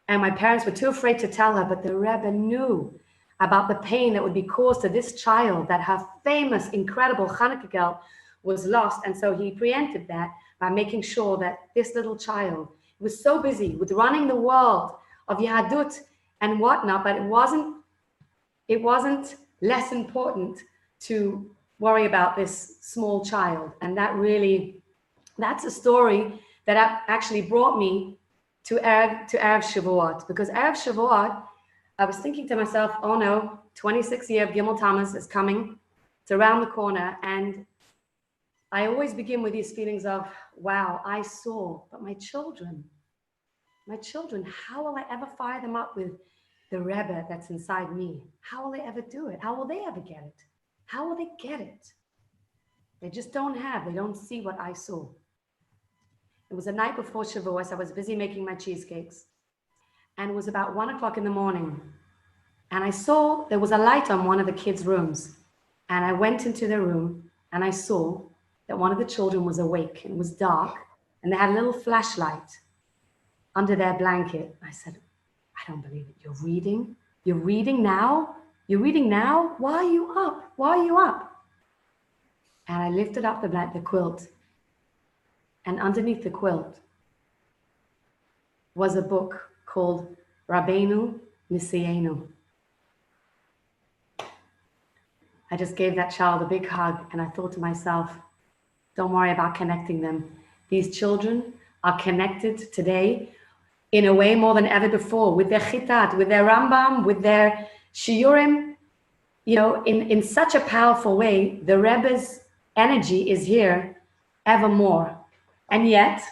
And my parents were too afraid to tell her, but the Rebbe knew about the pain that would be caused to this child, that her famous, incredible Chanukah geld was lost. And so he preempted that by making sure that this little child was so busy with running the world of Yahadut and whatnot, but it wasn't less important to worry about this small child. And that's a story that actually brought me to Erev Shavuot, because Erev Shavuot, I was thinking to myself, oh no, 26th year of Gimmel Tammuz is coming. It's around the corner. And I always begin with these feelings of, wow, I saw, but my children, how will I ever fire them up with the Rebbe that's inside me? How will they ever do it? How will they ever get it? How will they get it? They just they don't see what I saw. It was the night before Shavuos. I was busy making my cheesecakes. And it was about 1 o'clock in the morning. And I saw there was a light on one of the kids' rooms. And I went into the room and I saw that one of the children was awake and it was dark. And they had a little flashlight under their blanket. I said, I don't believe it. You're reading? You're reading now? You're reading now? Why are you up? Why are you up? And I lifted up the quilt. And underneath the quilt was a book called Rabbeinu Nisiyenu. I just gave that child a big hug and I thought to myself, don't worry about connecting them. These children are connected today in a way more than ever before, with their chitat, with their Rambam, with their shiurim, in such a powerful way. The Rebbe's energy is here evermore. And yet,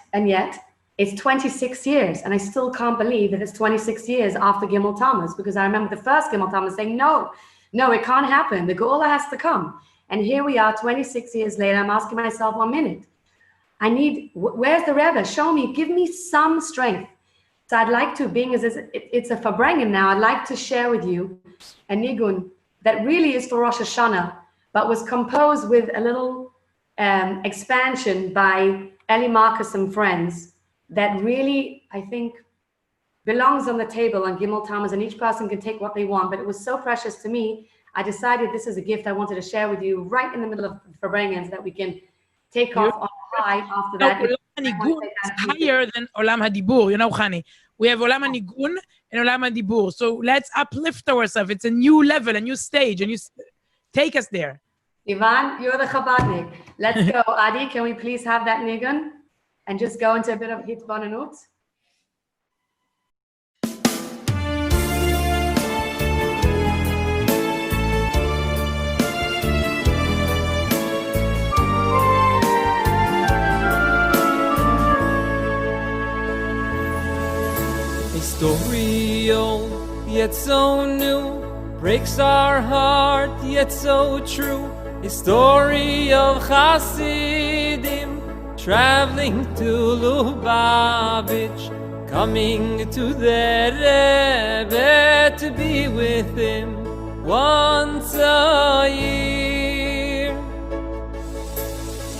it's 26 years, and I still can't believe that it's 26 years after Gimmel Tammuz, because I remember the first Gimmel Tammuz saying, no, it can't happen. The Geula has to come. And here we are 26 years later. I'm asking myself, 1 minute. Where's the Rebbe? Show me, give me some strength So I'd like to, being as it's a Farbengen now, I'd like to share with you a nigun that really is for Rosh Hashanah, but was composed with a little expansion by Eli Marcus and friends that really, I think, belongs on the table on Gimmel Tammuz, and each person can take what they want. But it was so precious to me, I decided this is a gift I wanted to share with you right in the middle of Farbengen so that we can take off on high after that. Olam HaNigun is higher than Olam HaDibur. You know, Chani, we have Olam HaNigun and Olam HaDibur. So let's uplift ourselves. It's a new level, a new stage, and you take us there. Ivan, you're the Chabadnik. Let's go. Adi, can we please have that nigun and just go into a bit of Hitbonenut? A story old, yet so new, breaks our heart, yet so true. A story of Hasidim traveling to Lubavitch, coming to the Rebbe to be with him once a year.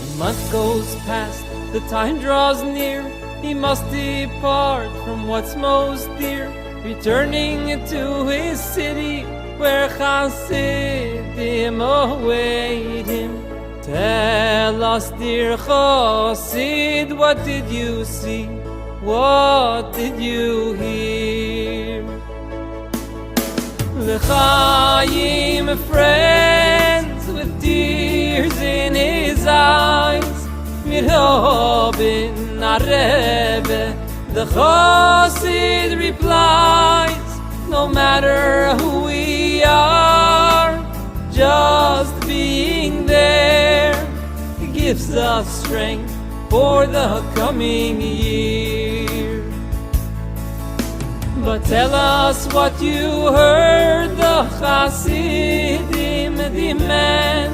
A month goes past, the time draws near. He must depart from what's most dear, returning to his city where Hasidim await him. Tell us, dear Chassid, what did you see? What did you hear? L'chaim, friends, with tears in his eyes, mirobin REBBE, the Chassid replies, no matter who we are, just being there gives us strength for the coming year. But tell us what you heard, the Hasidim demand.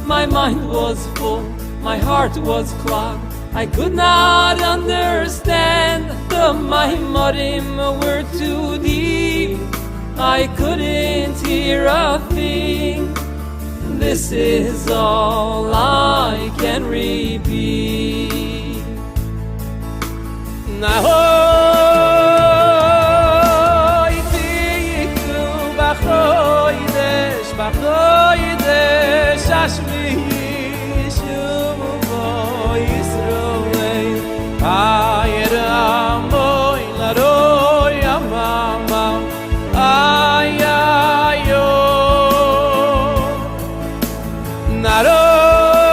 My mind was full, my heart was clogged, I could not understand. The Maimarim were too deep, I couldn't hear a thing. This is all I can repeat. Nahoy tiku b'chodesh hashvi'i shuvo Yisroel ayramoy laroy amamam ayayo naroy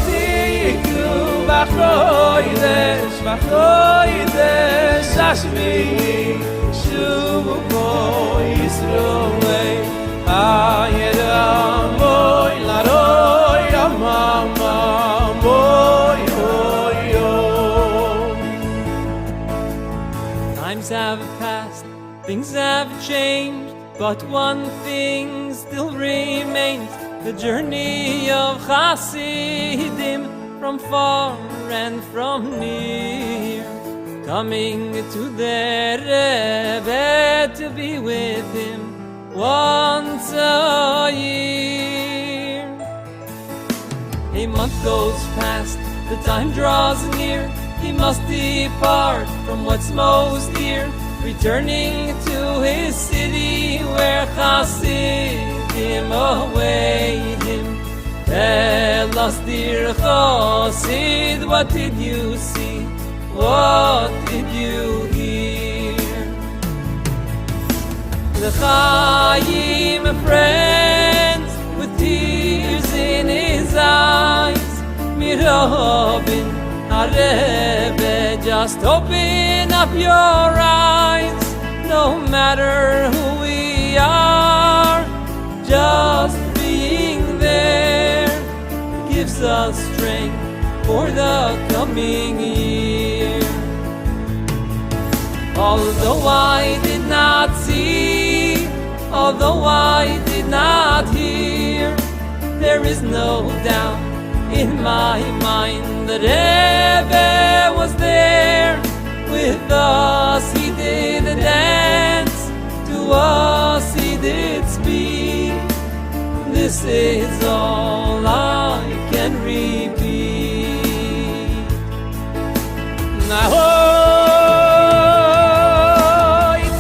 tiku b'chodesh hashvi'i shuvo Yisroel ayramoy laroy amamam Times have passed, things have changed, but one thing still remains, the journey of Hasidim from far and from near, coming to the Rebbe to be with him once a year. A month goes past, the time draws near, he must depart from what's most dear, returning to his city where Hasidim await him. Tell us, dear Chassid, what did you see? What did you hear? L'chaim, friends, with tears in his eyes, mirobin REBBE, just open up your eyes. No matter who we are, just being there gives us strength for the coming year. Although I did not see, although I did not hear, there is no doubt in my mind that Rebbe was there, this is all I can repeat. Nahoy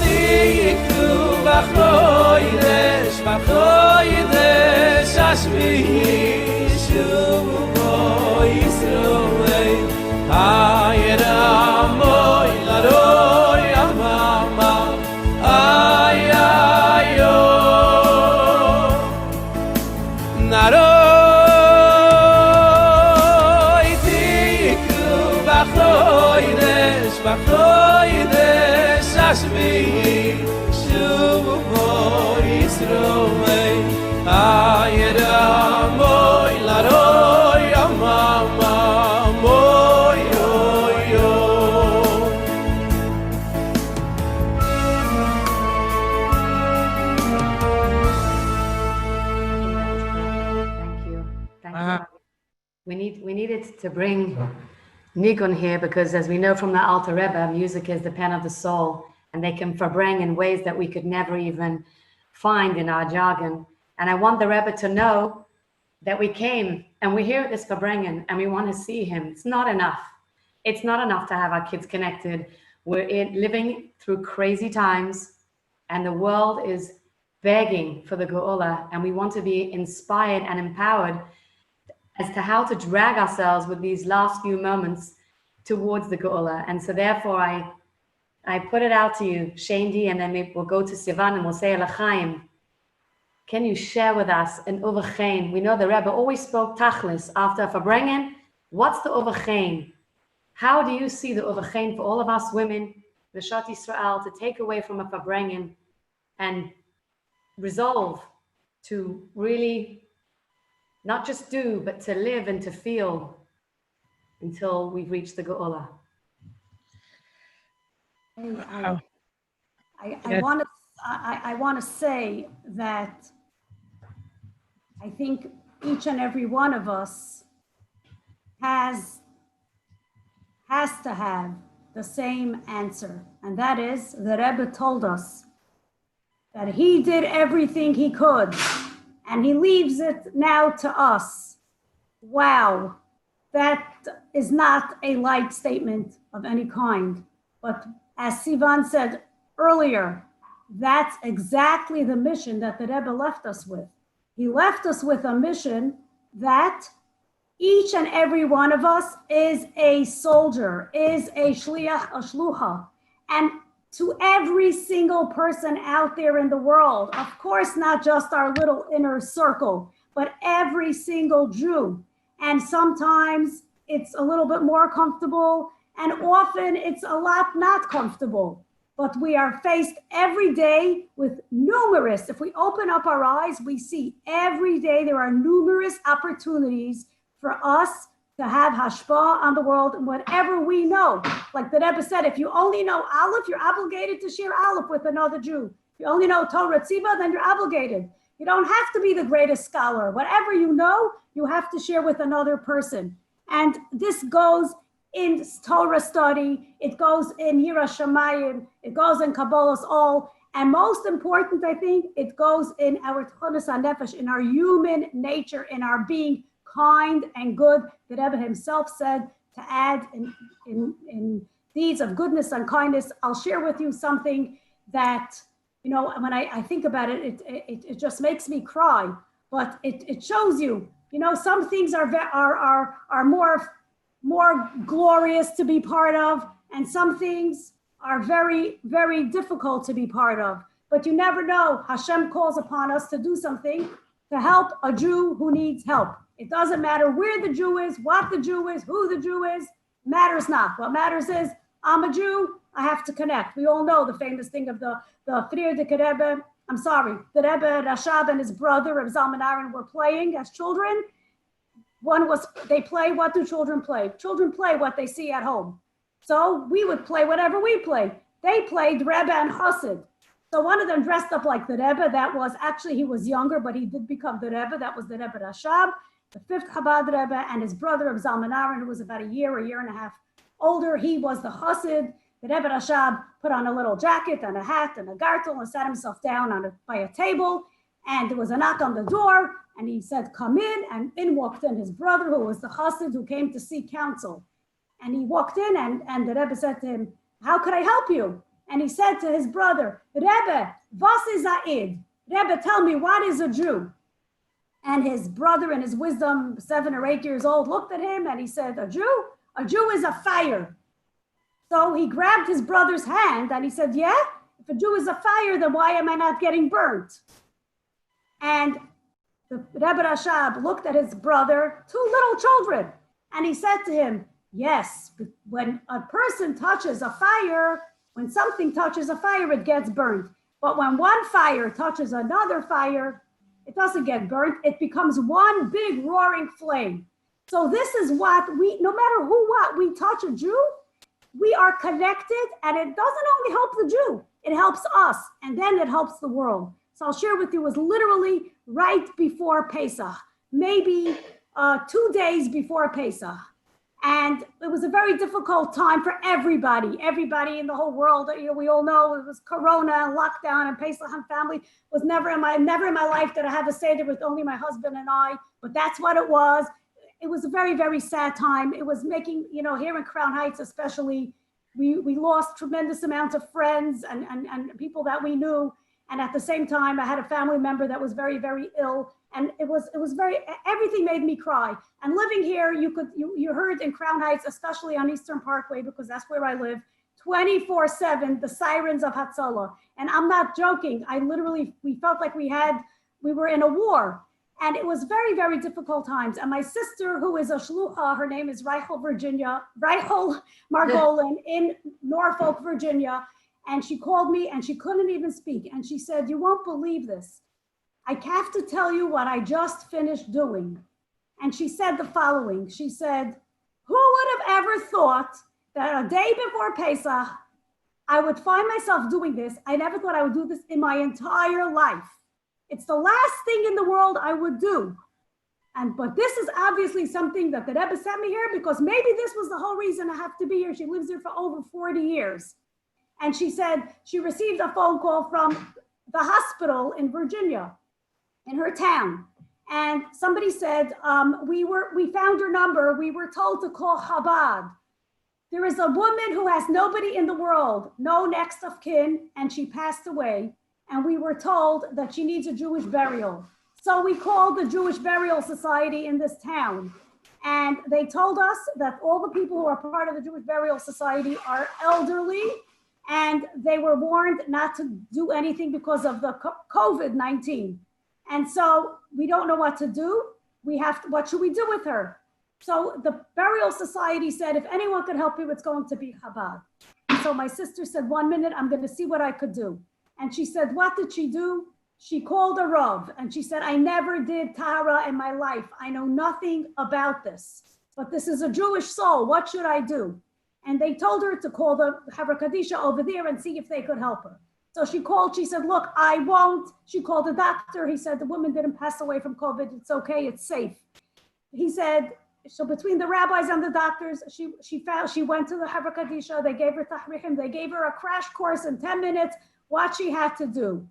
tiku vachoidesh ashmi shuvo Yisroel ayeramoy laroy amama ayayo naroy tiku vachoidesh ashmi shuvo Yisroel ayeramoy laroy amama moy yo. Thank you. Thank you. We needed to bring Nigun here because, as we know from the Alter Rebbe, music is the pen of the soul, and they can Farbengen in ways that we could never even find in our jargon. And I want the Rebbe to know that we came and we're here at this Farbengen and we want to see him. It's not enough. It's not enough to have our kids connected. We're living through crazy times and the world is begging for the Geula, and we want to be inspired and empowered as to how to drag ourselves with these last few moments towards the Geula. And so therefore I put it out to you, Shandy, and then we'll go to Sivan and we'll say L'chaim. Can you share with us an overchein? We know the Rebbe always spoke tachlis after Farbengen. What's the overchein? How do you see the overchein for all of us women, V'shat Yisrael, to take away from a Farbengen and resolve to really not just do, but to live and to feel until we've reached the Geula? Wow. I want to say that I think each and every one of us has to have the same answer, and that is the Rebbe told us that he did everything he could, and he leaves it now to us. Wow, that is not a light statement of any kind, but as Sivan said earlier, that's exactly the mission that the Rebbe left us with. He left us with a mission that each and every one of us is a soldier, is a shliach, a shlucha. And to every single person out there in the world, of course, not just our little inner circle, but every single Jew. And sometimes it's a little bit more comfortable, and often it's a lot not comfortable. But we are faced every day with numerous, if we open up our eyes, we see every day there are numerous opportunities for us to have hashpah on the world and whatever we know. Like the Rebbe said, if you only know Aleph, you're obligated to share Aleph with another Jew. If you only know Torah Tziva, then you're obligated. You don't have to be the greatest scholar. Whatever you know, you have to share with another person. And this goes in Torah study, it goes in Yiras Shamayim, it goes in Kabbalah's all, and most important, I think, it goes in our Tchunas HaNefesh, in our human nature, in our being kind and good. The Rebbe himself said to add in deeds of goodness and kindness. I'll share with you something that, you know, when I think about it, it just makes me cry, but it shows you, you know, some things are more glorious to be part of, and some things are very, very difficult to be part of. But you never know. Hashem calls upon us to do something to help a Jew who needs help. It doesn't matter where the Jew is, what the Jew is, who the Jew is, matters not. What matters is, I'm a Jew, I have to connect. We all know the famous thing of the Frierdiker Rebbe, the Rebbe Rashab and his brother, Reb Zalman Aaron, were playing as children. They play, what do children play? Children play what they see at home. So we would play whatever we play. They played Rebbe and Chassid. So one of them dressed up like the Rebbe. That was, actually he was younger, but he did become the Rebbe. That was the Rebbe Rashab, the fifth Chabad Rebbe, and his brother Reb Zalman Aaron, who was about a year and a half older. He was the Chassid. The Rebbe Rashab put on a little jacket and a hat and a gartel and sat himself down by a table. And there was a knock on the door. And he said, come in, and in walked in his brother, who was the chassid who came to seek counsel. And he walked in, and the Rebbe said to him, how could I help you? And he said to his brother, Rebbe, was is a id? Rebbe, tell me, what is a Jew? And his brother, in his wisdom, 7 or 8 years old, looked at him and he said, a Jew? A Jew is a fire. So he grabbed his brother's hand and he said, yeah, if a Jew is a fire, then why am I not getting burnt? And the Rebbe Rashab looked at his brother, 2 little children, and he said to him, yes, when a person touches a fire, when something touches a fire, it gets burnt. But when one fire touches another fire, it doesn't get burnt. It becomes one big roaring flame. So this is what no matter what we touch a Jew, we are connected, and it doesn't only help the Jew, it helps us, and then it helps the world. So I'll share with you, it was literally right before Pesach, maybe 2 days before Pesach. And it was a very difficult time for everybody in the whole world. You know, we all know it was Corona and lockdown, and Pesach and family was never in my life did I have a Seder with only my husband and I, but that's what it was. It was a very, very sad time. It was making, you know, here in Crown Heights especially, we lost tremendous amounts of friends and people that we knew. And at the same time, I had a family member that was very, very ill. And it was very, everything made me cry. And living here, you heard in Crown Heights, especially on Eastern Parkway, because that's where I live, 24/7, the sirens of Hatzalah. And I'm not joking. We felt like we were in a war. And it was very, very difficult times. And my sister, who is a shlucha, her name is Reichel Margolin in Norfolk, Virginia. And she called me and she couldn't even speak. And she said, you won't believe this. I have to tell you what I just finished doing. And she said the following. She said, who would have ever thought that a day before Pesach, I would find myself doing this? I never thought I would do this in my entire life. It's the last thing in the world I would do. But this is obviously something that the Rebbe sent me here, because maybe this was the whole reason I have to be here. She lives here for over 40 years. And she said she received a phone call from the hospital in Virginia, in her town. And somebody said, we found her number. We were told to call Chabad. There is a woman who has nobody in the world, no next of kin, and she passed away. And we were told that she needs a Jewish burial. So we called the Jewish Burial Society in this town. And they told us that all the people who are part of the Jewish Burial Society are elderly, and they were warned not to do anything because of the COVID-19. And so we don't know what to do. What should we do with her? So the Burial Society said, if anyone could help you, it's going to be Chabad. So my sister said, 1 minute, I'm going to see what I could do. And she said, what did she do? She called a Rav and she said, I never did Tahara in my life. I know nothing about this, but this is a Jewish soul. What should I do? And they told her to call the Havra Kadisha over there and see if they could help her. So she called, she said, look, I won't. She called the doctor. He said, the woman didn't pass away from COVID. It's okay, it's safe. He said, so between the rabbis and the doctors, she went to the Havra Kadisha. They gave her Tahrichim. They gave her a crash course in 10 minutes, what she had to do.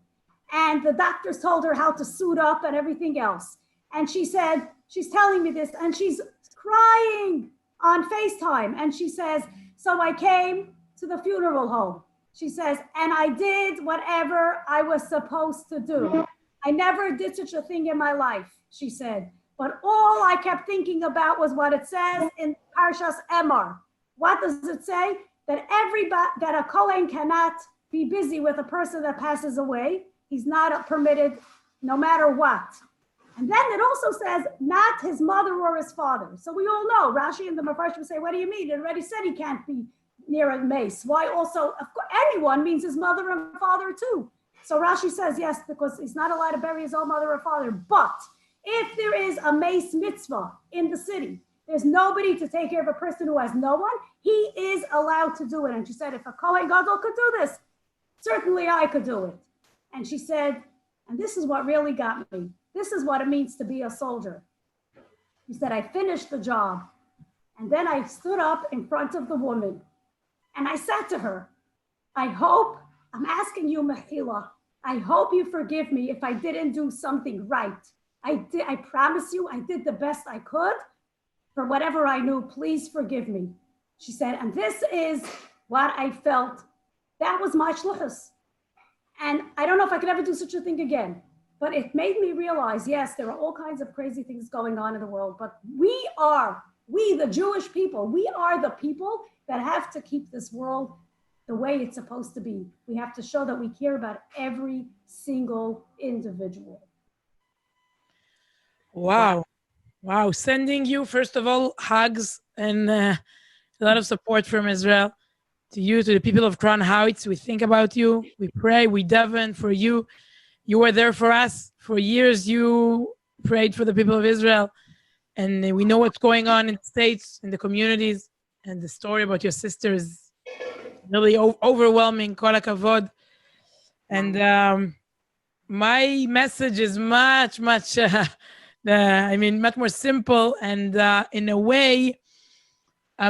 And the doctors told her how to suit up and everything else. And she said, she's telling me this, and she's crying on FaceTime. And she says, so I came to the funeral home. She says, and I did whatever I was supposed to do. I never did such a thing in my life, she said. But all I kept thinking about was what it says in Parshas Emor. What does it say? That a Kohen cannot be busy with a person that passes away. He's not permitted no matter what. And then it also says, not his mother or his father. So we all know, Rashi and the Mefarshim say, what do you mean? It already said he can't be near a mace. Why also, of course, anyone means his mother and father too. So Rashi says, yes, because he's not allowed to bury his own mother or father. But if there is a mace mitzvah in the city, there's nobody to take care of a person who has no one, he is allowed to do it. And she said, if a Kohen Gadol could do this, certainly I could do it. And she said, and this is what really got me. This is what it means to be a soldier. She said, I finished the job. And then I stood up in front of the woman. And I said to her, I'm asking you, Mechila, I hope you forgive me if I didn't do something right. I promise you, I did the best I could for whatever I knew. Please forgive me. She said, and this is what I felt. That was my shluchus. And I don't know if I could ever do such a thing again, but it made me realize, yes, there are all kinds of crazy things going on in the world, but we, the Jewish people, we are the people that have to keep this world the way it's supposed to be. We have to show that we care about every single individual. Wow. Wow. Sending you, first of all, hugs and a lot of support from Israel. To you, to the people of Crown Heights, we think about you. We pray, we daven for you. You were there for us. For years, you prayed for the people of Israel. And we know what's going on in the States, in the communities. And the story about your sister is really overwhelming. Kol hakavod. And my message is much more simple. And in a way,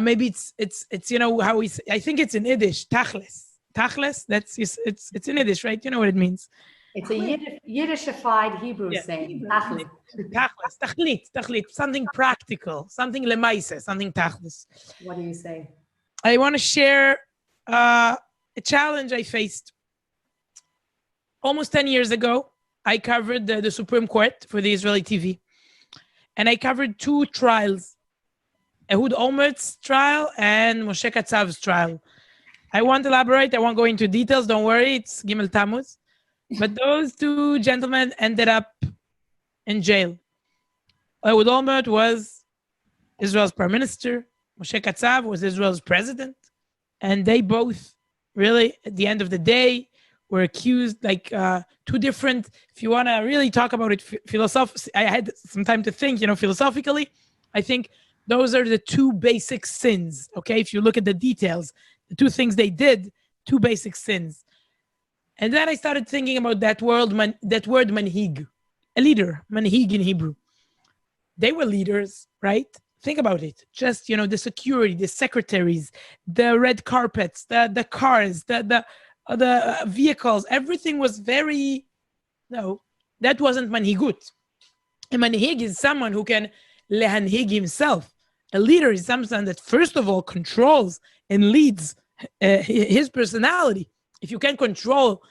maybe it's you know how we say, I think it's in Yiddish, tachlis. Tachlis, it's in Yiddish, right? You know what it means. It's a Yiddishified Hebrew saying. Tachlis. Tachlit, something practical, something lemaise, something tachlis. What do you say? I want to share a challenge I faced. Almost 10 years ago, I covered the Supreme Court for the Israeli TV. And I covered 2 trials. Ehud Olmert's trial and Moshe Katzav's trial. I won't elaborate. I won't go into details. Don't worry. It's Gimmel Tammuz. But those 2 gentlemen ended up in jail. Ehud Olmert was Israel's prime minister. Moshe Katzav was Israel's president. And they both really, at the end of the day, were accused like 2 different, if you want to really talk about it philosophically, I had some time to think, philosophically, I think those are the 2 basic sins, okay? If you look at the details, the 2 things they did, 2 basic sins. And then I started thinking about that word manhig, a leader, manhig in Hebrew. They were leaders, right? Think about it. Just, the security, the secretaries, the red carpets, the cars, the vehicles, everything was very, no, that wasn't manhigut. A manhig is someone who can lehanhig himself. A leader is someone that first of all controls and leads his personality. If you can control,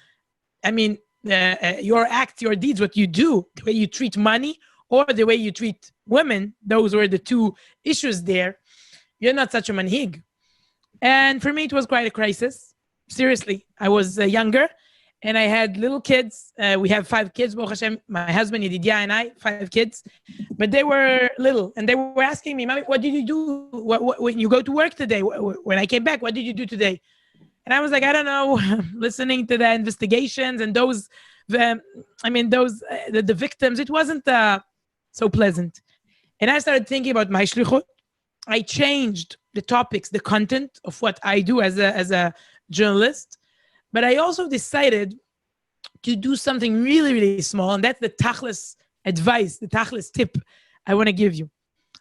your acts, your deeds, what you do, the way you treat money or the way you treat women, those were the 2 issues there. You're not such a manhig. And for me, it was quite a crisis. Seriously, I was younger and I had little kids. We have 5 kids, Baruch Hashem, my husband, Yedidia, and I, 5 kids. But they were little and they were asking me, Mommy, what did you do when you go to work today? When I came back, what did you do today? And I was like, I don't know, listening to the investigations and the victims, it wasn't so pleasant. And I started thinking about my shlichut. I changed the topics, the content of what I do as a journalist. But I also decided to do something really, really small. And that's the tachlis advice, the tachlis tip I want to give you.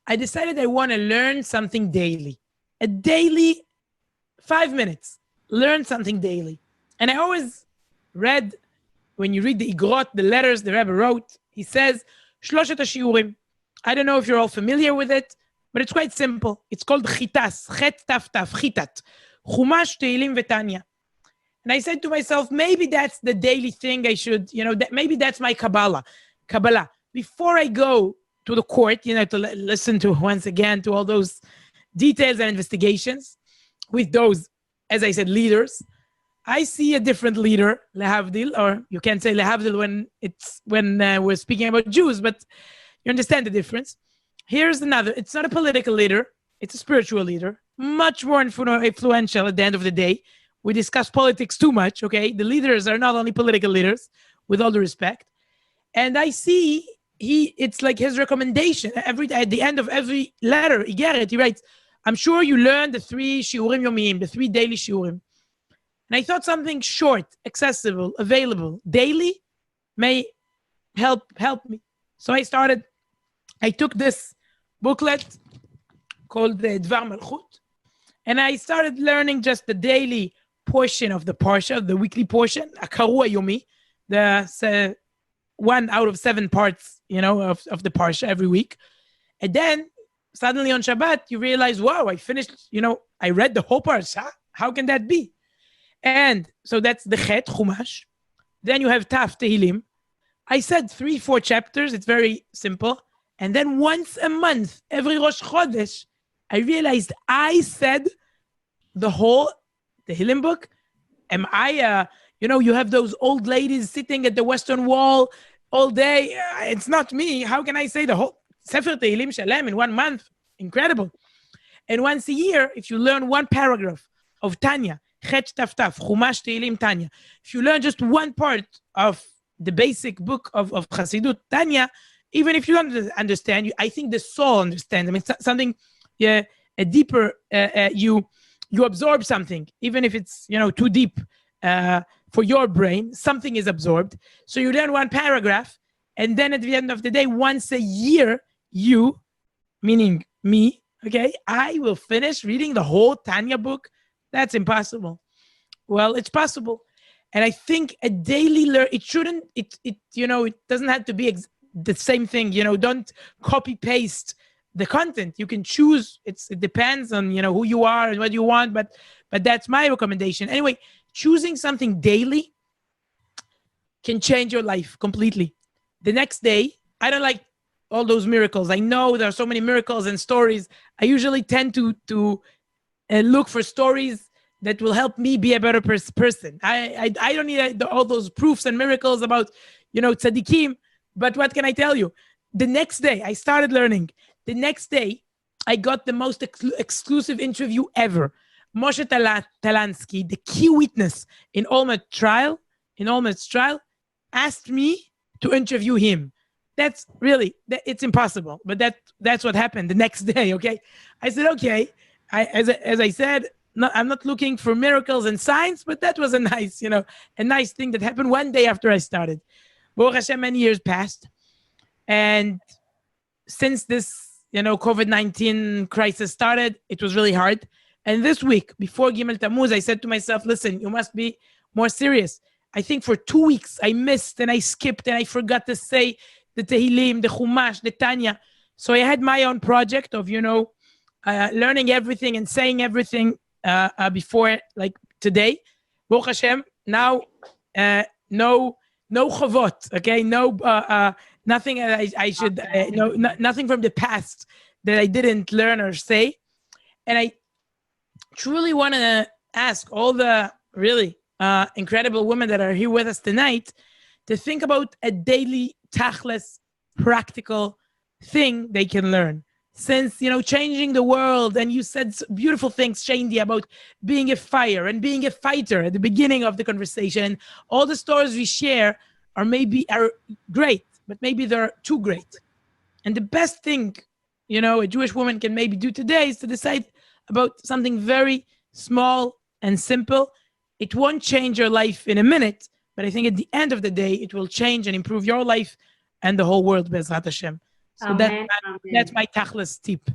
I decided I want to learn something daily. A daily 5 minutes. Learn something daily. And I always read, when you read the igrot, the letters the Rebbe wrote, he says, Shloshet HaShiurim. I don't know if you're all familiar with it, but it's quite simple. It's called chitas, chet taf taf, chitat. Chumash, Tehillim, Vetanya. And I said to myself, maybe that's the daily thing I should, maybe that's my Kabbalah. Before I go to the court, to listen to, once again, to all those details and investigations with those, as I said, leaders, I see a different leader, lehavdil, or you can't say lehavdil when we're speaking about Jews, but you understand the difference. Here's another. It's not a political leader. It's a spiritual leader, much more influential at the end of the day. We discuss politics too much, okay? The leaders are not only political leaders, with all due respect. And I see it's like his recommendation. At the end of every letter, he writes, I'm sure you learned the 3 shiurim yomiyim, the 3 daily shiurim. And I thought something short, accessible, available, daily may help me. So I took this booklet called the Dvar Malchut, and I started learning just the daily portion of the parsha, the weekly portion, a karua yomi, the 1 out of 7 parts of the Parsha every week. And then suddenly on Shabbat, you realize, wow, I finished, I read the whole Parsha. How can that be? And so that's the Chet, Chumash. Then you have Taf, Tehillim. I said 3-4 chapters. It's very simple. And then once a month, every Rosh Chodesh, I realized I said the whole Tehillim book. Am I, you have those old ladies sitting at the Western Wall all day. It's not me. How can I say the whole Sefer Tehillim Shalem in 1 month? Incredible. And once a year, if you learn one paragraph of Tanya, Chet Taf Taf, Chumash Tehillim Tanya, if you learn just one part of the basic book of Chassidut Tanya, even if you don't understand, I think the soul understands. I mean, something, a deeper, you absorb something, even if it's, too deep for your brain, something is absorbed. So you learn one paragraph, and then at the end of the day, once a year, you, meaning me, okay, I will finish reading the whole Tanya book. That's impossible. Well, it's possible. And I think a daily it shouldn't, it doesn't have to be the same thing. Don't copy paste the content. You can choose. It depends on, who you are and what you want, but that's my recommendation. Anyway, choosing something daily can change your life completely. The next day, I don't like all those miracles. I know there are so many miracles and stories. I usually tend to look for stories that will help me be a better person. I don't need all those proofs and miracles about, tzaddikim. But what can I tell you? The next day, I started learning. The next day, I got the most exclusive interview ever. Moshe Talansky, the key witness in Olmed's trial, asked me to interview him. That's really, it's impossible. But that's what happened the next day, okay? I said, okay. As I said, I'm not looking for miracles and signs, but that was a nice thing that happened one day after I started. Baruch Hashem, many years passed. And since this, COVID-19 crisis started, it was really hard. And this week, before Gimmel Tammuz, I said to myself, listen, you must be more serious. I think for 2 weeks, I missed and I skipped and I forgot to say the Tehillim, the Chumash, the Tanya. So I had my own project of, learning everything and saying everything before, like today. Baruch Hashem, now, no chavot, okay? Nothing I should, nothing from the past that I didn't learn or say. And I truly want to ask all the really incredible women that are here with us tonight to think about a daily, tachlis, practical thing they can learn. Since, changing the world, and you said beautiful things, Shandy, about being a fire and being a fighter at the beginning of the conversation. All the stories we share are great, but maybe they're too great. And the best thing, a Jewish woman can maybe do today is to decide about something very small and simple. It won't change your life in a minute, but I think at the end of the day, it will change and improve your life and the whole world, Bezrat Hashem. So Amen. that's my tachlis tip.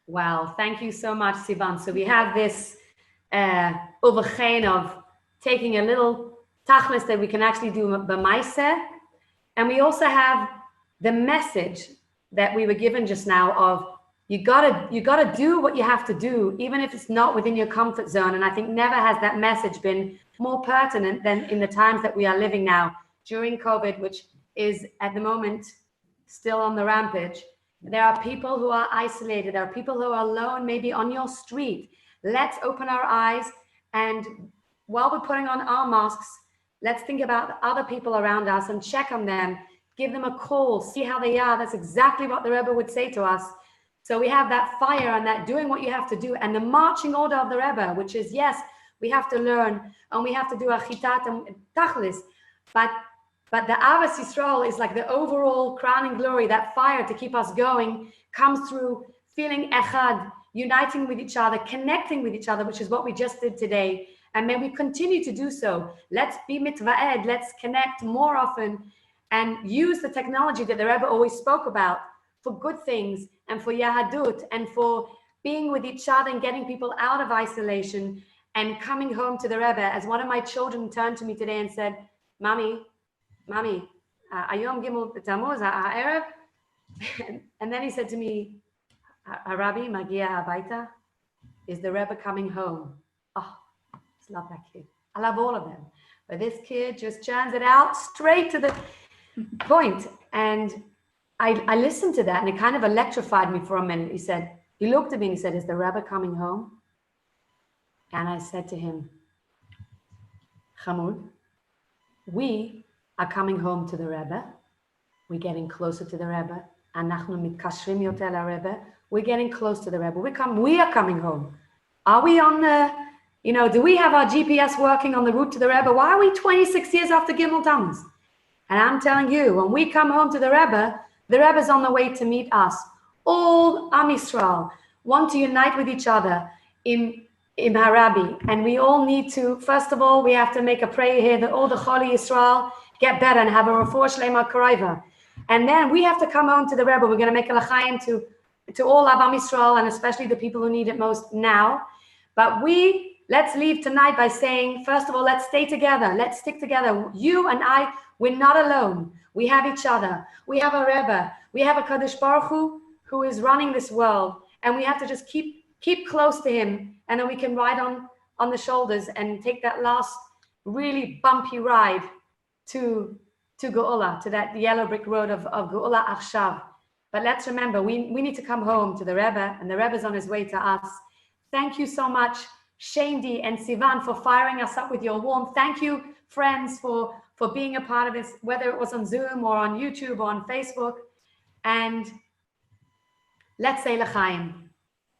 Wow, thank you so much, Sivan. So we have this overchain of taking a little tachlis that we can actually do b'maaseh, and we also have the message that we were given just now of you gotta do what you have to do, even if it's not within your comfort zone. And I think never has that message been more pertinent than in the times that we are living now during COVID, which is at the moment still on the rampage. There are people who are isolated. There are people who are alone, maybe on your street. Let's open our eyes, and while we're putting on our masks, let's think about other people around us and check on them, give them a call, see how they are. That's exactly what the Rebbe would say to us. So we have that fire and that doing what you have to do, and the marching order of the Rebbe, which is, yes, we have to learn and we have to do achitat and tachlis, but the Avas Yisrael is like the overall crowning glory. That fire to keep us going comes through feeling echad, uniting with each other, connecting with each other, which is what we just did today. And may we continue to do so. Let's be mitva'ed, let's connect more often and use the technology that the Rebbe always spoke about for good things and for Yahadut and for being with each other and getting people out of isolation and coming home to the Rebbe. As one of my children turned to me today and said, Mommy, Ayom Gimmel Tammuz, ha'erev, And then he said to me, Rabbi, Magia Habaita, is the Rebbe coming home? Oh, I just love that kid. I love all of them. But this kid just churns it out straight to the point. And I listened to that and it kind of electrified me for a minute. He looked at me and he said, is the Rebbe coming home? And I said to him, Chamud, we are coming home to the Rebbe. We're getting closer to the Rebbe. Anachnu mitkashrim yoter LaRebbe. We're getting close to the Rebbe. We are coming home. Are we on the, do we have our GPS working on the route to the Rebbe? Why are we 26 years after Gimmel Tammuz? And I'm telling you, when we come home to the Rebbe's on the way to meet us. All Am Yisrael want to unite with each other in Harabi. And we all need to, first of all, we have to make a prayer here that all the Choli Yisrael get better and have a refuah shlema karaiva. And then we have to come home to the Rebbe. We're going to make a l'chaim to all of Am Yisrael and especially the people who need it most now. But let's leave tonight by saying, first of all, let's stay together. Let's stick together. You and I, we're not alone. We have each other. We have a Rebbe. We have a Kadosh Baruch who is running this world. And we have to just keep close to him. And then we can ride on the shoulders and take that last really bumpy ride to Geula, to that yellow brick road of Geula Achshav. But let's remember, we need to come home to the Rebbe, and the Rebbe's on his way to us. Thank you so much, SHAINDY and SIVAN, for firing us up with your warmth. Thank you, friends, for being a part of this, whether it was on Zoom or on YouTube or on Facebook. And let's say l'chaim.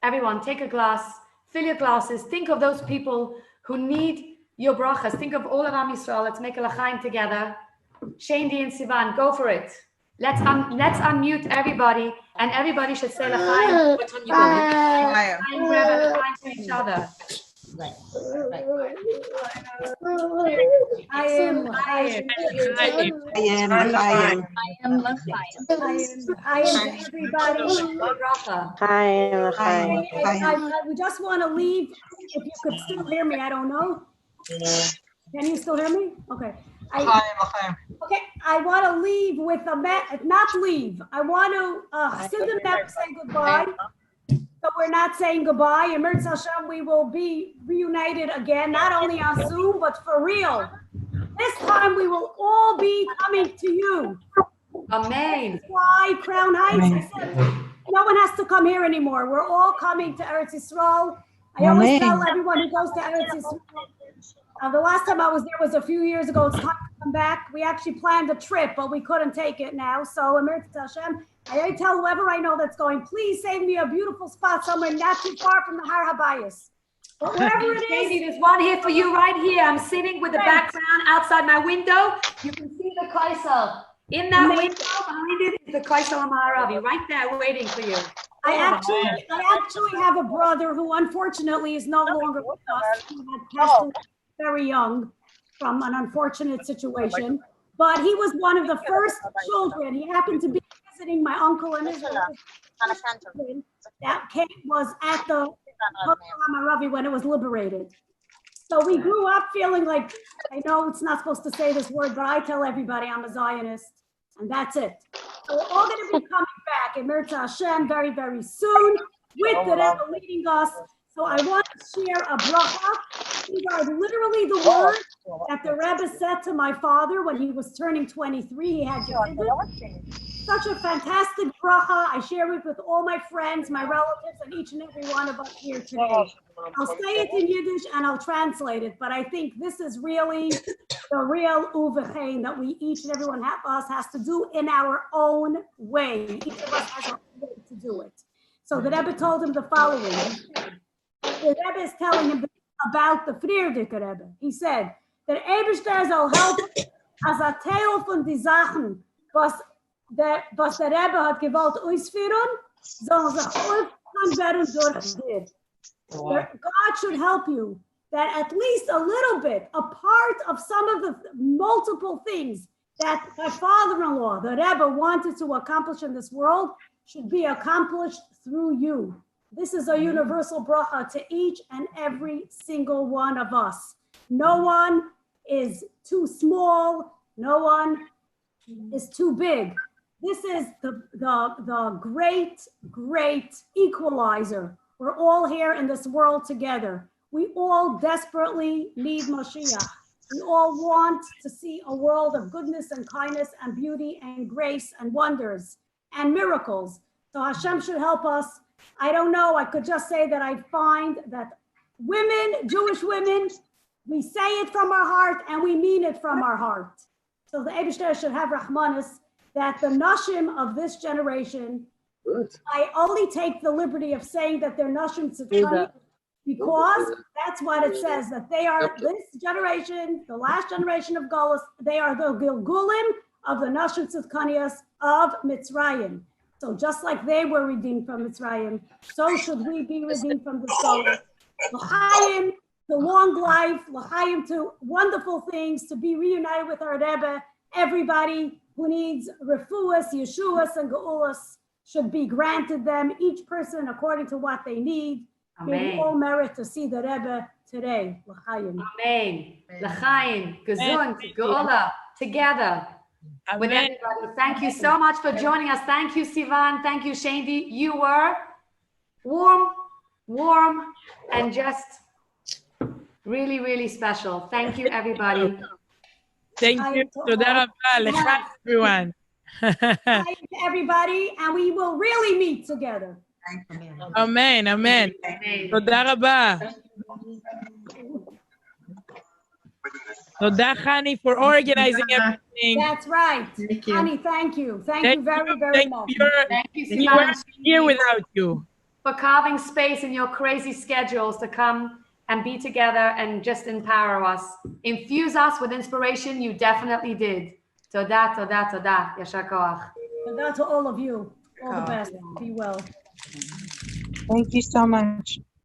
Everyone, take a glass, fill your glasses, think of those people who need your brachas. Think of all of Am Yisrael. Let's make a l'chaim together. SHAINDY and SIVAN, go for it. Let's unmute everybody, and everybody should say l'chaim. Which one you go? L'chaim to each other. I am everybody. We just want to leave. If you could still hear me, I don't know. Can you still hear me? Okay. Okay, I want to leave with not leave. I want to say goodbye. So we're not saying goodbye. In Mirz Hashem, we will be reunited again, not only on Zoom, but for real. This time we will all be coming to you. Amen. That's why Crown Heights, I said, no one has to come here anymore. We're all coming to Eretz Yisrael. I always tell everyone who goes to Eretz Yisrael, the last time I was there was a few years ago. It's time to come back. We actually planned a trip, but we couldn't take it now. So, Mirz Hashem, I tell whoever I know that's going, please save me a beautiful spot somewhere not too far from the Har HaBayis. But wherever it is. There's one here for you right here. I'm sitting with the background outside my window. You can see the Kaisel. In that window behind it is the Kaisel Amaravi, right there waiting for you. I actually have a brother who unfortunately is no longer with us. He had passed away very young from an unfortunate situation. But he was one of the first children. He happened to be visiting my uncle and his children. That was at the Ravi when it was liberated. So we grew up feeling like, I know it's not supposed to say this word, but I tell everybody I'm a Zionist, and that's it. So we're all going to be coming back in Mirz Hashem very, very soon with the Rebbe leading us. So I want to share a bracha. These are literally the words that the Rebbe said to my father when he was turning 23. He had such a fantastic bracha. I share it with all my friends, my relatives, and each and every one of us here today. I'll say it in Yiddish and I'll translate it, but I think this is really the real uvechein that we each and every one of us has to do in our own way. Each of us has a way to do it. So the Rebbe told him the following. The Rebbe is telling him about the Friedrich Rebbe. He said, der Eberster soll helfen, als a Teil von die Sachen, was der Rebbe hat gewollt ausführen, sollen sich aufhören werden durchgeführt. God should help you that at least a little bit, a part of some of the multiple things that my father-in-law, the Rebbe, wanted to accomplish in this world should be accomplished through you. This is a universal bracha to each and every single one of us. No one is too small. No one is too big. This is the great equalizer. We're all here in this world together. We all desperately need Mashiach. We all want to see a world of goodness and kindness and beauty and grace and wonders and miracles. So Hashem should help us. I don't know, I could just say that I find that women, Jewish women, we say it from our heart and we mean it from our heart. So the Eibishter should have Rahmanis that the Nashim of this generation, I only take the liberty of saying that they're Nashim Tzidkani because that's what it says, that they are this generation, the last generation of Golos, they are the Gilgulim of the Nashim Tzidkanias of Mitzrayim. So just like they were redeemed from Mitzrayim, so should we be redeemed from this Golos. L'chaim, to long life, l'chaim, to wonderful things, to be reunited with our Rebbe. Everybody who needs refuas, yeshuas, and geulas should be granted them, each person according to what they need. May we all merit to see the Rebbe today. L'chaim. Amen. L'chaim, gesund, geula, together with everybody. Thank you so much for joining us. Thank you, Sivan. Thank you, Shaindy. You were warm, and just really, really special. Thank you, everybody. Thank you. Toda rabba, everyone. Hi to everybody, and we will really meet together. Amen, amen. Toda rabba. Toda Hani for organizing everything. That's right. Honey, thank you. Thank you very, very much. Thank you, We weren't here without you. for carving space in your crazy schedules to come and be together and just empower us. Infuse us with inspiration. You definitely did. Toda, toda, toda. Yashar koach. Toda to all of you. All the best. Be well. Thank you so much.